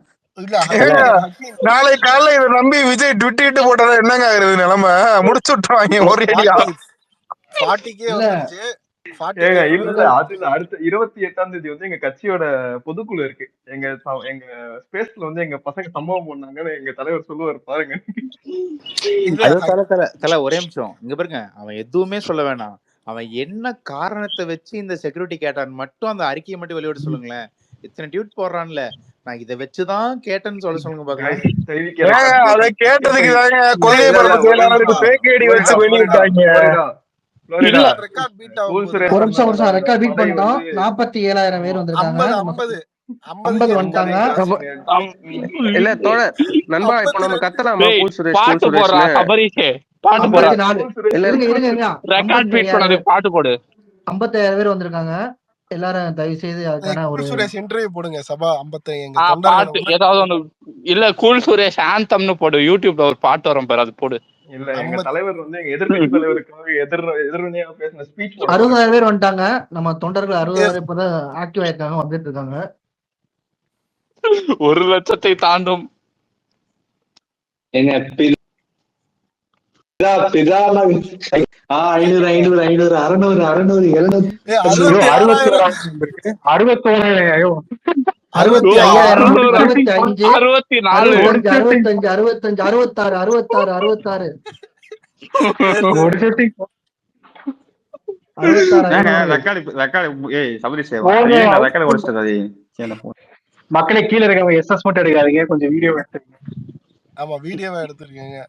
நாளை காலைல இதை நம்பி விஜய் ட்விட்டு போட்டதா என்னங்க ஆகுறது? நிலைமை முடிச்சு விட்டுருவாங்க ஒரே அடியா. இல்ல அதுல அடுத்த 28ஆம் தேதி வந்து எங்க கட்சியோட பொதுக்குழு இருக்கு. எங்க ஸ்பேஸ்ல வந்து எங்க பசங்க சம்பவம் பண்ணாங்கன்னு எங்க தலைவர் சொல்லுவார் பாருங்க. தல ஒரே நிமிஷம் இங்க பாருங்க. அவன் எதுவுமே சொல்ல வேணாம். அவன் என்ன காரணத்தை வச்சு இந்த செக்யூரிட்டி கேட்டான் மட்டும் அந்த அறிக்கையை மட்டும் வெளியிட சொல்லுங்களேன். இத்தனை டியூட் போடுறான்ல, நான் இதை வச்சுதான் கேட்டேன்னு சொல்லுங்க பாக்கலாம். அதை கேட்டதுக்கு கொள்கை பரப்பு செயலாளருக்கு பேக்கேடி வச்சு வெளியிட்டாங்க. ஒரு நிமிஷம் ரெக்கார்ட் பீட் பண்ணிட்டோம். 47,000 பேர் வந்திருக்காங்க. 50 வந்துட்டாங்க. இல்ல தோழர் நண்பா, இப்ப நம்ம கத்தலாமா? பாட்டு போடுறா சபரிஷே, பாட்டு போடுறா. ரெக்கார்ட் பீட் பண்ணது பாட்டு போடு. 50,000 பேர் வந்திருக்காங்க. எல்லாரும் தயவு செய்து அதுக்கான ஒரு சுரேஷ் இன்டர்வியூ போடுங்க. சபா 50 பாட்டு ஏதாவது ஒண்ணு இல்ல. கூல் சுரேஷ் ஆந்தம்னு போடு. யூடியூப்ல ஒரு பாட்டு வரும் பாரு, அது போடு. இல்ல எங்க தலைவர் வந்து எங்க எதிர்கட்சி தலைவருக்காக எதிர்வினையா பேசின ஸ்பீச் 60,000 பேர் வந்துட்டாங்க. நம்ம தொண்டர்கள் 60,000 இப்பதான் ஆக்டிவ் ஆயிருக்காங்க, வந்துட்டு இருக்காங்க. 1 லட்சத்தை தாண்டும். எங்க 500 500 500 600 600 700 மக்களே கீழே இருக்க எஸ்எஸ் மட்டும் எடுக்காதீங்க, கொஞ்சம் வீடியோ எடுத்துருங்க. ஆமா வீடியோவா எடுத்துருக்கீங்க.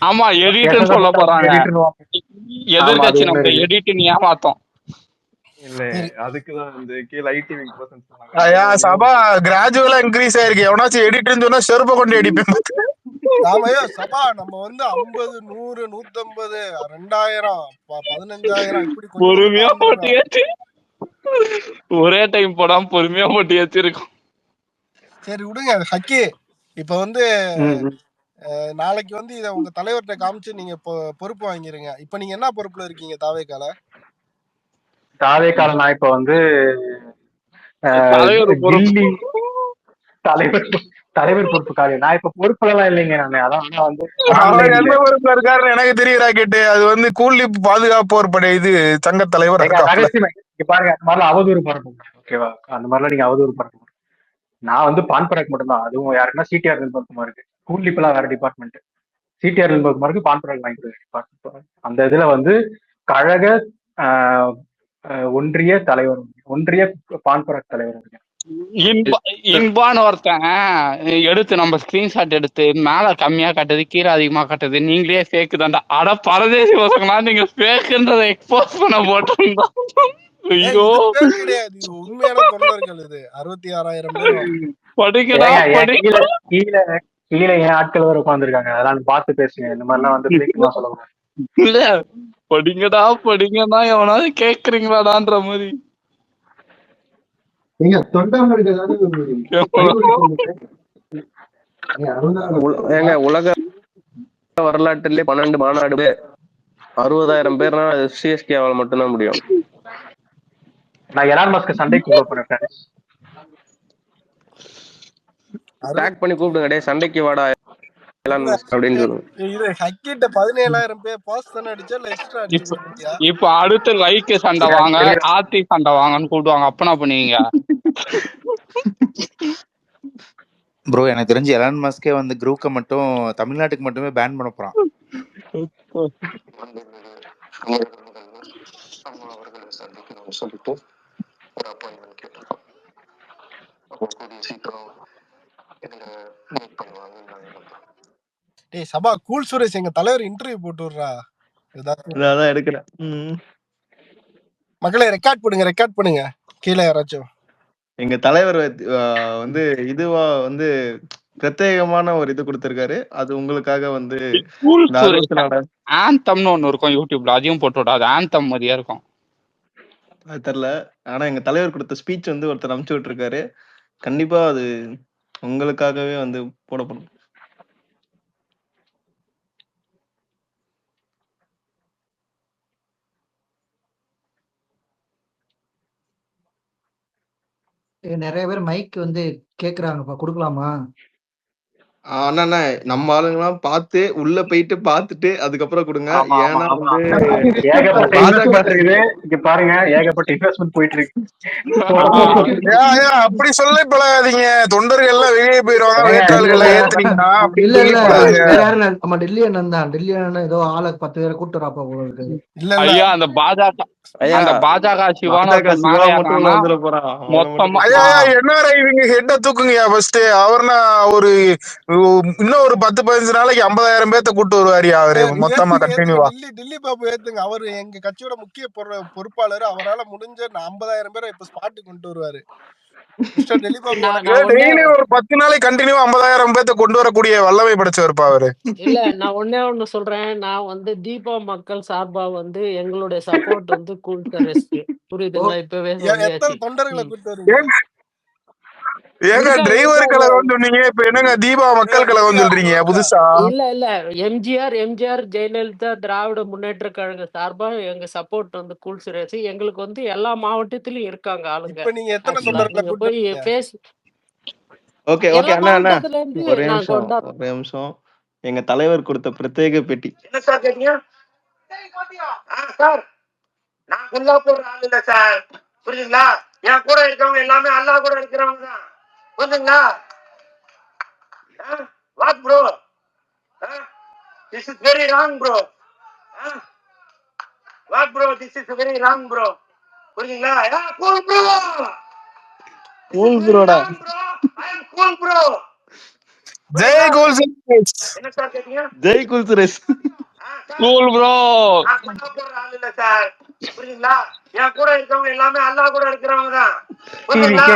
ஆமா எடிட்னு சொல்ல போறாங்க. எதிர்கட்சி நம்ம எடிட்னு ஏமாத்தோம். இல்ல அதுக்குதான் இந்த கீழ ஐடி விங் பர்சன் சொன்னாங்க. சபா கிராஜுவலா இன்கிரீஸ் ஆயிருக்கு. எவனாச்சும் எடிட்னு சொன்னா செருப்ப கொண்டு அடிப்பேன். ஆமாயா சபா நம்ம வந்து 50 100 150 2000 15,000 இப்படி பொறுமையா போட்டு ஏத்தி ஒரே டைம் போடாம பொறுமையா போட்டு ஏத்திருக்கோம். சரி விடுங்க ஹக்கி. இப்ப வந்து நாளைக்கு வந்து இத உங்க தலைவர்கிட்ட காமிச்சு நீங்க பொறுப்பு வாங்கிருங்க. இப்ப நீங்க என்ன பொறுப்புல இருக்கீங்க தாவேக்கால? நான் இப்ப வந்து தலைவர் பொறுப்பு காரியம். நான் இப்ப பொறுப்புல எல்லாம் இல்லைங்க. நானு அதான் வந்து என்ன பொறுப்புல இருக்காருன்னு எனக்கு தெரியுறா கேட்டு. அது வந்து கூலி பாதுகாப்போர் படை இது சங்க தலைவர். இங்க பாருங்க, அந்த மாதிரிலாம் அவதூறு பரப்புங்க, ஓகேவா? அந்த மாதிரிலாம் நீங்க அவதூறு பரப்புங்க. நான் வந்து பான் பராக் மட்டும்தான், அதுவும் யாருன்னா சிடிஆர் நிர்பந்தமா இருக்கு. ஸ்கூல் இப்பெல்லாம் வேற டிபார்ட்மெண்ட். சிடிஆர் நிர்பந்தமா இருக்கு, பான் பராக் வாங்கி டிபார்ட்மெண்ட். அந்த இதுல வந்து கழக ஆஹ், ஒன்றிய தலைவர், ஒன்றிய பான் பராக் தலைவர் இருக்கு. இன்பான்னு ஒருத்தன் எடுத்து நம்ம ஸ்கிரீன்ஷாட் எடுத்து மேல கம்மியா காட்டுது கீழே அதிகமா காட்டுது, நீங்களே ஃபேக் தான்டா. அட பரதேசி பசங்களா, நீங்க ஃபேக்குன்றதை எக்ஸ்போஸ் பண்ண போட்டிருந்தோம். ஐயோ கிடையாது, இது உண்மையான தொண்டர்கள். இது 66,000 பேரும். படிக்கடா கீழே கீழே கீழே என் ஆட்கள் வேற உட்காந்துருக்காங்க, அதெல்லாம் பார்த்து பேசுங்க. இந்த மாதிரிலாம் வந்து ஃபேக்லாம் சொல்லக்கூடாது. இல்ல படிங்கடா படிங்கன்னா எவனாவது கேக்குறீங்களாடான்ற மாதிரி. நீங்க தொண்டர்களுக்கு ஏங்க உலக வரலாற்றிலே 12 மாநாடு 60,000 பேர்னா சிஎஸ்கேவால மட்டும்தான் முடியும். நான் எலான் மஸ்க் சண்டைக்கு கூப்பிடுறேன் ஃப்ரெண்ட்ஸ். டாக் பண்ணி கூப்பிடுங்க, டேய் சண்டைக்கு வாடா எலான் மஸ்க் அப்படின்னு சொல்லுங்க. இது ஹக்கிட்ட 17,000 பேர் பாஸ் தானே அடிச்சா இல்ல எக்ஸ்ட்ரா அடிச்சிருக்கியா? இப்ப அடுத்து லைக் சண்டை வாங்க, ஆர்த்தி சண்டை வாங்கன்னு கூப்பிடுவாங்க. அப்பனா பண்ணுவீங்க ப்ரோ. எனக்கு தெரிஞ்சு எலான் மஸ்கே வந்து குரூப்பை மட்டும் தமிழ்நாட்டுக்கு மட்டுமே பேன் பண்ண போறான். டேய் சபா, கூல் சுரேஷ் எங்க தலைவர் இன்டர்வியூ போட்டு விடுறா. அதான் எடுக்கிறேன். மக்களே ரெக்கார்ட் பண்ணுங்க கீழே யாராச்சும். எங்க தலைவர் வந்து இதுவா வந்து பிரத்யேகமான ஒரு இது கொடுத்திருக்காரு. அது உங்களுக்காக வந்து ஆந்தம்னு ஒண்ணு இருக்கும் யூடியூப்ல, அதையும் போட்டு விடாது. ஆந்தம் மாதிரியா இருக்கும், அது தெரியல. ஆனா எங்க தலைவர் கொடுத்த ஸ்பீச் வந்து ஒருத்தர் அனுப்பிச்சு விட்டுருக்காரு. கண்டிப்பா அது உங்களுக்காகவே வந்து போடப்படும். நிறைய பேர் மைக் வந்து கேக்குறாங்கப்பா, கொடுக்கலாமா? ஆனா நம்ம ஆளுங்கெல்லாம் பார்த்து உள்ள போயிட்டு பார்த்துட்டு அதுக்கப்புறம் கொடுங்க. ஏன்னா இங்க பாருங்க, ஏகப்பட்ட இன்வெஸ்ட்மெண்ட் போயிட்டு இருக்கு. அப்படி சொல்ல பழகாதீங்க. தொண்டர்கள் எல்லாம் வெளியே போயிருவாங்க, வேட்பாளர்கள் எல்லாம் ஏத்துனீங்கன்னா அப்படி இல்ல இல்ல, சொல்லி பழகுங்க. வேற யாரும் இல்ல, நம்ம டெல்லி அண்ணன் தான். டெல்லி அண்ணன் ஏதோ ஆளை 10 பேரை கூட்டு வராப்பா போல இருக்கு. ஐயா அந்த பாஜக சிவானா மொத்தமா என்ஆர்ஐ இவங்க ஹெட்ட தூக்குங்கயா ஃபர்ஸ்ட். அவர்னா ஒரு இன்னும் ஒரு 10-15 நாளைக்கு 50,000 பேர்த்த கூட்டு வருவாரியா அவரு மொத்தமா கண்டினியூவா. டெல்லி பாபு ஏத்துங்க, அவரு எங்க கட்சியோட முக்கிய பொறுப்பாளர். அவரால் முடிஞ்ச 50,000 பேரை இப்ப ஸ்பாட்டுக்கு கொண்டு வருவாரு. டெய்லி ஒரு 10 நாளைக்கு கண்டினியூ 50,000 பேர்த்த கொண்டு வரக்கூடிய வல்லமை படைச்சவர்ப்பா அவரு. இல்ல நான் ஒண்ணு சொல்றேன். நான் வந்து தீபா மக்கள் சார்பா வந்து எங்களுடைய சப்போர்ட் வந்து கூல் சுரேஷ்க்கு, புரியுதுங்களா? இப்பவே தொண்டர்களை கூட்டு வருவீங்க. ஏங்க டிரைவர் கழகம் சொன்னீங்க, இப்ப என்னங்க தீபா மக்கள் கழகம் சொல்றீங்க புதுசா? இல்ல எம்ஜிஆர் ஜெயலலிதா திராவிட முன்னேற்ற கழக சார்பா எங்க சப்போர்ட் வந்து கூல் சுரேஷ். எங்களுக்கு வந்து எல்லா மாவட்டத்திலயும் இருக்காங்க ஆளுங்க. இப்ப நீங்க எத்தனை தொண்டர்களை போய் பேசி ஓகே அண்ணா ஒரே நிமிஷம். எங்க தலைவர் கொடுத்த பிரத்யேக பெட்டி. என்ன சார் கேட்டீங்க? சார் நான் குல்லாப்பூர் ஆள் இல்ல சார், புரியுதுங்களா? என் கூட இருக்கவங்க எல்லாமே அல்லா கூட இருக்கிறவங்க தான், புரியுதுங்களா? What bro, this is very wrong bro. What bro, this is very wrong bro, புரியுதுங்களா? கூல் ப்ரோ, கூல் ப்ரோடா, I am cool bro. Jai cool Suresh. என்ன சார் கேட்டீங்க? Jai cool Suresh. Cool bro, நான் குல்லாப்பூர் ஆள் இல்ல சார், புரியுதுங்களா? என் கூட இருக்கவங்க எல்லாமே அல்லா கூட இருக்கிறவங்க தான், புரியுதுங்களா?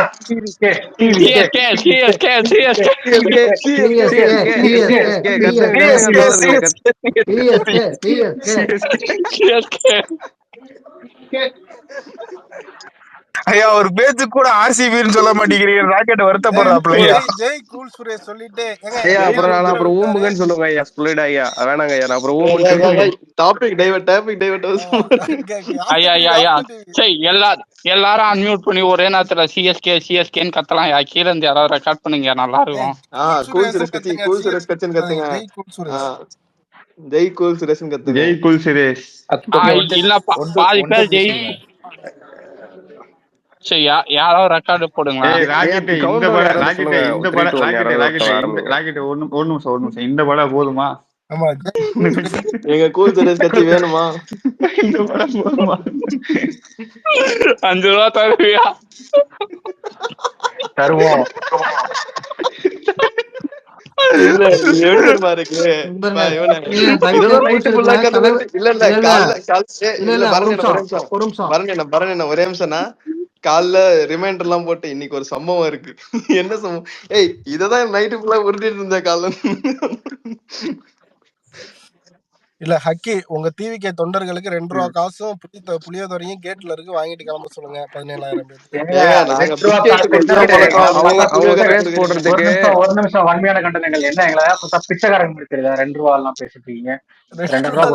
ஐயா ஒரு பேச்சு கூட ஆர்சிபின்னு சொல்ல மாட்டேங்கிறீங்க, ராக்கெட் வருத்தப்படுறாப்லையா? ஜெய் கூல் சுரேஷ் சொல்லிட்டு அப்புறம் ஊம்புங்கன்னு சொல்லுங்க ஐயா. சொல்லிடு ஐயா, வேணாங்க ஐயா, நான் அப்புறம் ஊம்புன்னு டாபிக் டைவர்ட். ஐயா சரி, எல்லாரும் அன்மியூட் பண்ணி ஒரே நேரத்துல சிஎஸ்கேன்னு கத்தலாம். கீழே இருந்து யாராவது ரெக்கார்ட் பண்ணுங்க, நல்லா இருக்கும். கூல் சுரேஷ் கட்சின்னு கத்துங்க. ஜெய் கூல் சுரேஷ் கத்துங்க. ஜெய் கூல் சுரேஷ். இல்ல பாதி பேர் ஜெய் சரி யாரோ ரெக்கார்டு போடுங்களா. ராக்கெட் இந்த படம் ராக்கெட் ஒரு நிமிஷம் இந்த படம் போதுமா? ஆமா எங்க கூல் சுரேஷ் கட்சி வேணுமா? இந்த படம் போதுமா? 5 ரூபா தருவியா? தருவோம். இல்ல எப்படி தெரியுமா இருக்கு? ஒரே நிமிஷம்னா காலைல ரிமைண்டர் எல்லாம் போட்டு இன்னைக்கு ஒரு சம்பவம் இருக்கு. என்ன சம்பவம்? ஏய் இததான் நைட்டு ஃபுல்லா உருட்டிட்டு இருந்த காலைல. இல்ல ஹக்கி உங்க டிவிகே தொண்டர்களுக்கு 2 ரூபா காசும் புளியோதரையும் கேட்ல இருக்கு, வாங்கிட்டு கிளம்ப சொல்லுங்க. 17,000 ஒரு நிமிஷம் வன்மையான கண்டனங்கள் என்ன? எங்களை பிச்சைக்காரங்க முடிக்கிறதா? 2 ரூபா எல்லாம் பேசிட்டு இருக்கீங்க. 2 ரூபா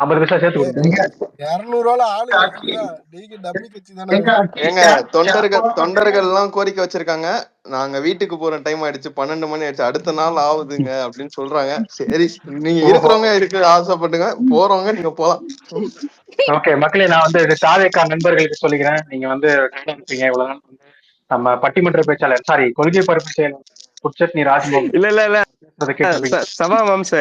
50 பைசா சேர்த்து கொடுங்க. 200 ரூபால ஆளு நீங்க டம்மி கட்சி தானே. ஏங்க தொண்டர்கள் எல்லாம் கோரிக்கை வச்சிருக்காங்க. நாங்க வீட்டுக்கு போற டைம் ஆயிடுச்சு, 12 மணி ஆயிடுச்சு, அடுத்த நாள் ஆகுதுங்க அப்படின்னு சொல்றாங்க. சரி நீங்க இருக்கிறவங்க இருக்கு ஆசைப்பட்டுங்க, போறவங்க நீங்க போலாம். ஓகே மக்களே, நான் வந்து தாவேக்கா நண்பர்களுக்கு சொல்லிக்கிறேன். நீங்க வந்து இவ்வளவு நம்ம பட்டிமன்ற பேச்சாளர் கொள்கை பரப்பு செயலர் புட்சட்னி ராஜ்மோகன் இல்ல சபா வம்ச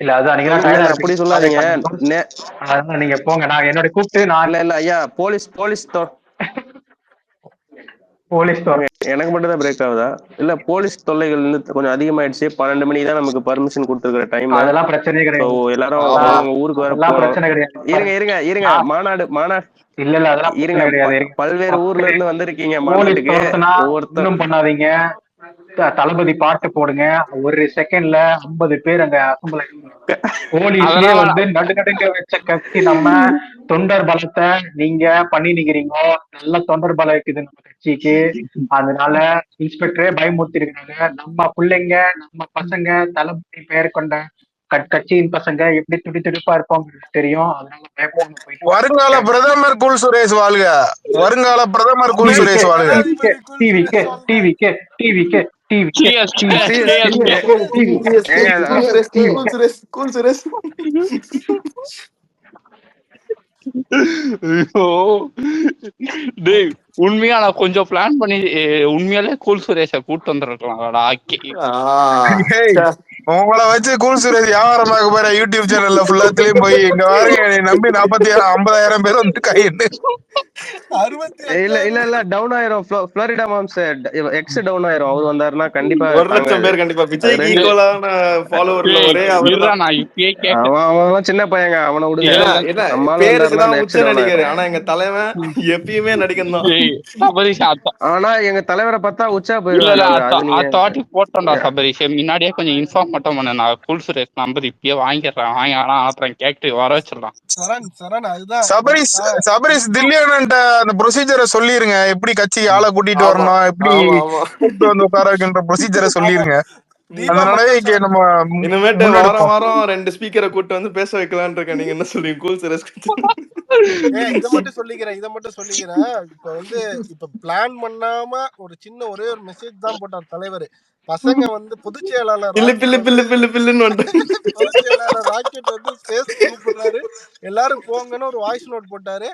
இல்ல அதான் நீங்க அப்படி சொல்லாதீங்க. நீங்க போங்க, நான் என்னோட கூப்பிட்டு நான் இல்ல ஐயா போலீஸ் எனக்கு மட்டும் தான் பிரேக் ஆகுதா? இல்ல போலீஸ் தொல்லைகள் கொஞ்சம் அதிகமாயிடுச்சு. 12 மணிக்கு தான் நமக்கு பர்மிஷன் கொடுத்துருக்கிற டைம். அதெல்லாம் பிரச்சனையே கிடையாது. எல்லாரும் ஊருக்கு வர பிரச்சனை கிடையாது. இருங்க மாநாடு இல்ல அதெல்லாம் இருங்க. பல்வேறு ஊர்ல இருந்து வந்திருக்கீங்க மாநாட்டுக்கு. ஒன்றும் பண்ணாதீங்க, தளபதி பாட்டு போடுங்க. ஒரு செகண்ட்ல 50 பேர் அங்க அசம்பிள். போலீஸ்லயே வந்து நடுநடுங்க வச்ச கட்சி நம்ம தொண்டர் பலத்தை நீங்க பண்ணிக்கிறீங்க. நல்ல தொண்டர் பலம் இருக்குது நம்ம கட்சிக்கு. அதனால இன்ஸ்பெக்டரே பயமுறுத்தி இருக்காங்க. நம்ம பிள்ளைங்க நம்ம பசங்க தளபதி பெயர் கொண்ட கட்சியின் பசங்க எப்படி துடிப்பா இருப்போம் தெரியும். அதனால வருங்கால பிரதமர் கூல் சுரேஷ் வாழ்க. வருங்கால பிரதமர் கூல் சுரேஷ் வாழ்க. உண்மையா நான் கொஞ்சம் பிளான் பண்ணி உண்மையாலே கூல் சுரேஷ கூட்டு வந்துருக்கலாம்டா. உங்களை வச்சு கூல் சுரேஷ் வியாபாரமாக போற யூடியூப் சேனல்ல ஃபுல்லாத்துலயும் போய் இங்க வாருங்க நம்பி 50,000 பேர் வந்து கையிட்டு. இல்ல டவுன் ஆயிரும். புளோரிடா மாம்ஸ் எக்ஸ் டவுன் ஆயிரும். அவர் வந்தாருன்னா கண்டிப்பா 1,00,000 பேர் கண்டிப்பா விஜய்க்கு ஈக்குவலான ஃபாலோவர்ல ஒரே அவன் சின்ன பையங்க, அவனை விடுங்க. பேருக்கு தான் உச்ச நடிகர். ஆனா எங்க தலைவன் எப்பயுமே நடிகன் தான். ஆனா எங்க தலைவரை பார்த்தா உச்சா போயிடுவாங்க. போட்டோம்டா சபரிஷ். முன்னாடியே கொஞ்சம் இன்ஃபார்ம் மட்டும் பண்ண. நான் கூல் சுரேஷ் நம்பர் இப்பயே வாங்கிடுறேன் கேட்டு வர வச்சிடலாம். சபரிஷ் தில்லியன்ட்ட அந்த ப்ரொசீஜரை சொல்லிருங்க. எப்படி கட்சி ஆளை கூட்டிட்டு வரணும், எப்படி கூப்பிட்டு வந்து உட்கார வைக்கின்ற ப்ரொசீஜரை சொல்லிருங்க. இனிமேட்டு வாரம் 2 ஸ்பீக்கரை கூட்டு வந்து பேச வைக்கலான்னு இருக்கேன். நீங்க என்ன சொல்றீங்க கூல் சுரேஷ்? இத மட்டும் சொல்லிக்கிறேன். இப்ப வந்து பிளான் பண்ணாம ஒரே ஒரு மெசேஜ் தான் போட்டார் தலைவர். பசங்க வந்து பொதுச் செயலாளர் ராக்கெட் வந்து ஸ்பேஸ் கூப்பிடுறாரு, எல்லாரும் போங்கன்னு ஒரு வாய்ஸ் நோட் போட்டாரு.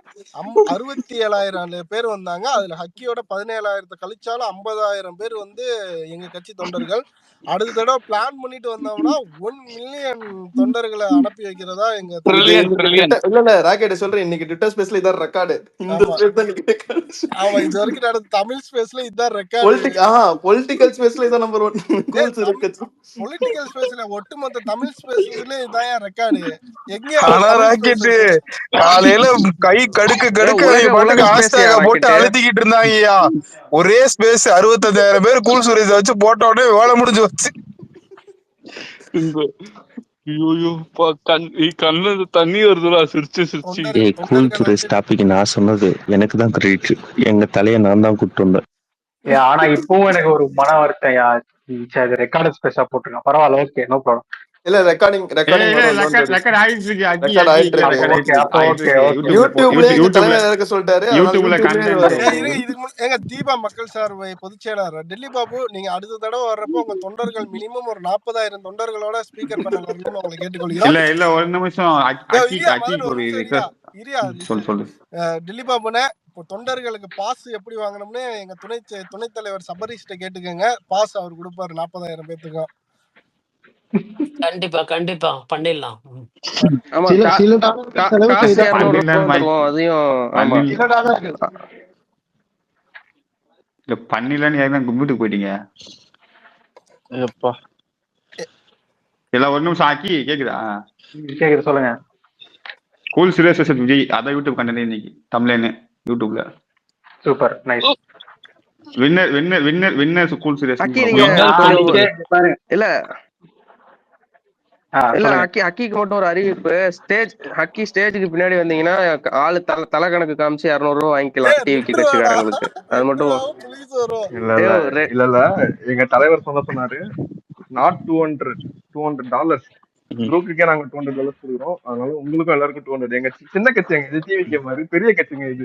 67,000 பேர் வந்தாங்க. அதுல ஹக்கியோட 17,000 கழிச்சாலும் 50,000 பேர் வந்து எங்க கட்சி தொண்டர்கள். அடுத்த தடவை பிளான் பண்ணிட்டு வந்தோம்னா 1 மில்லியன் தொண்டர்களை அனுப்பி வைக்கிறதா எங்க. இல்ல ராக்கெட் சொல்றேன், இன்னைக்கு ட்விட்டர் ஸ்பேஸ்ல இதான் ரெக்கார்டு. ஆமா, இது வரைக்கும் நடந்த தமிழ் ஸ்பேஸ்ல இதான் ரெக்கார்டு. பொலிட்டிக்கல் ஸ்பேஸ்ல இதான் நம்பர் 1. பொலிட்டிக்கல் ஸ்பேஸ்ல ஒட்டுமொத்த தமிழ் ஸ்பேஸ்ல இதான் ரெக்கார்டு. எங்க ராக்கெட் காலையில கை கடுக்க ஹாஷ்டேக போட்டு அழுத்திக்கிட்டு இருந்தாங்கய்யா. ஒரே ஸ்பேஸ் 65,000 பேர் கூல் சுரேஷ் வச்சு போட்ட உடனே வேலை முடிஞ்சு வச்சு. கண்ணு தண்ணி வருதுடா சிரிச்சு. கூல் சுரேஷ் டாபிக் நான் சொன்னது எனக்கு தான் கிரெடிட். எங்க தலையை நான் தான் கூப்பிட்டு வந்தேன். ஆனா இப்பவும் எனக்கு ஒரு மன வருத்தம். ரெக்கார்டு ஸ்பேஸா போட்டுருக்கேன். பரவாயில்ல, ஓகே, நோ ப்ராப்ளம். இல்ல ரெக்கார்டிங் ரெக்கார்ட் ஆயிட்டு இருக்கு. அக்கி ரெக்கார்ட் ஆயிட்டு ரெக்கார்ட் இருக்கு. ஆயிட்டு இருக்கு. யூடியூப்லயே எங்க தலைவர் இருக்க சொல்லிட்டாரு. யூடியூப்ல ஏங்க தீபா மக்கள் சார்பு பொதுச் செயலாளர் டெல்லி பாபு, நீங்க அடுத்த தடவை வர்றப்போ உங்க தொண்டர்கள் மினிமம் ஒரு 40,000 தொண்டர்களோட ஸ்பீக்கர் பேனல் வரணும்னு உங்களை கேட்டுக்கொள்கிறோம். இல்ல ஒரு நிமிஷம் சொல்லு. டெல்லி பாபுனே, இப்போ தொண்டர்களுக்கு பாஸ் எப்படி வாங்கணும்னு எங்க துணைத் தலைவர் சபரீஷ்ட கேட்டுக்கோங்க. பாஸ் அவர் கொடுப்பாரு 40,000 பேத்துக்கும். கண்டிப்பா கண்டிப்பா பண்ணிடலாம். பண்ணிடலாம். கும்பிட்டு போயிட்டீங்க. எல்லாம் ஒரு நிமிஷம் ஆக்கி கேக்குதா? கேக்குது, சொல்லுங்க. கூல் சுரேஷ் வர்சஸ் விஜய், அதான் யூடியூப் கண்டென்ட் இன்னைக்கு தமிழ்ல யூடியூப்ல. Super, nice. Winner cool Suresh. இல்ல அக்கிக்கு மட்டும் ஒரு அறிவிப்பு. ஸ்டேஜுக்கு பின்னாடி வந்தீங்கன்னா ஆளு தலை கணக்கு காமிச்சு 200 ரூபா வாங்கிக்கலாம் டிவிக்கு கட்சிக்காரங்களுக்கு. அது மட்டும் இல்ல எங்க தலைவர் சொன்னாரு நாட் $200 குரூப்புக்கே நாங்க $200 கொடுக்குறோம். அதனால உங்களுக்கும் எல்லாருக்கும் $200. எங்க சின்ன கட்சி, எங்க டிவிக்கு மாதிரி பெரிய கட்சிங்க இது.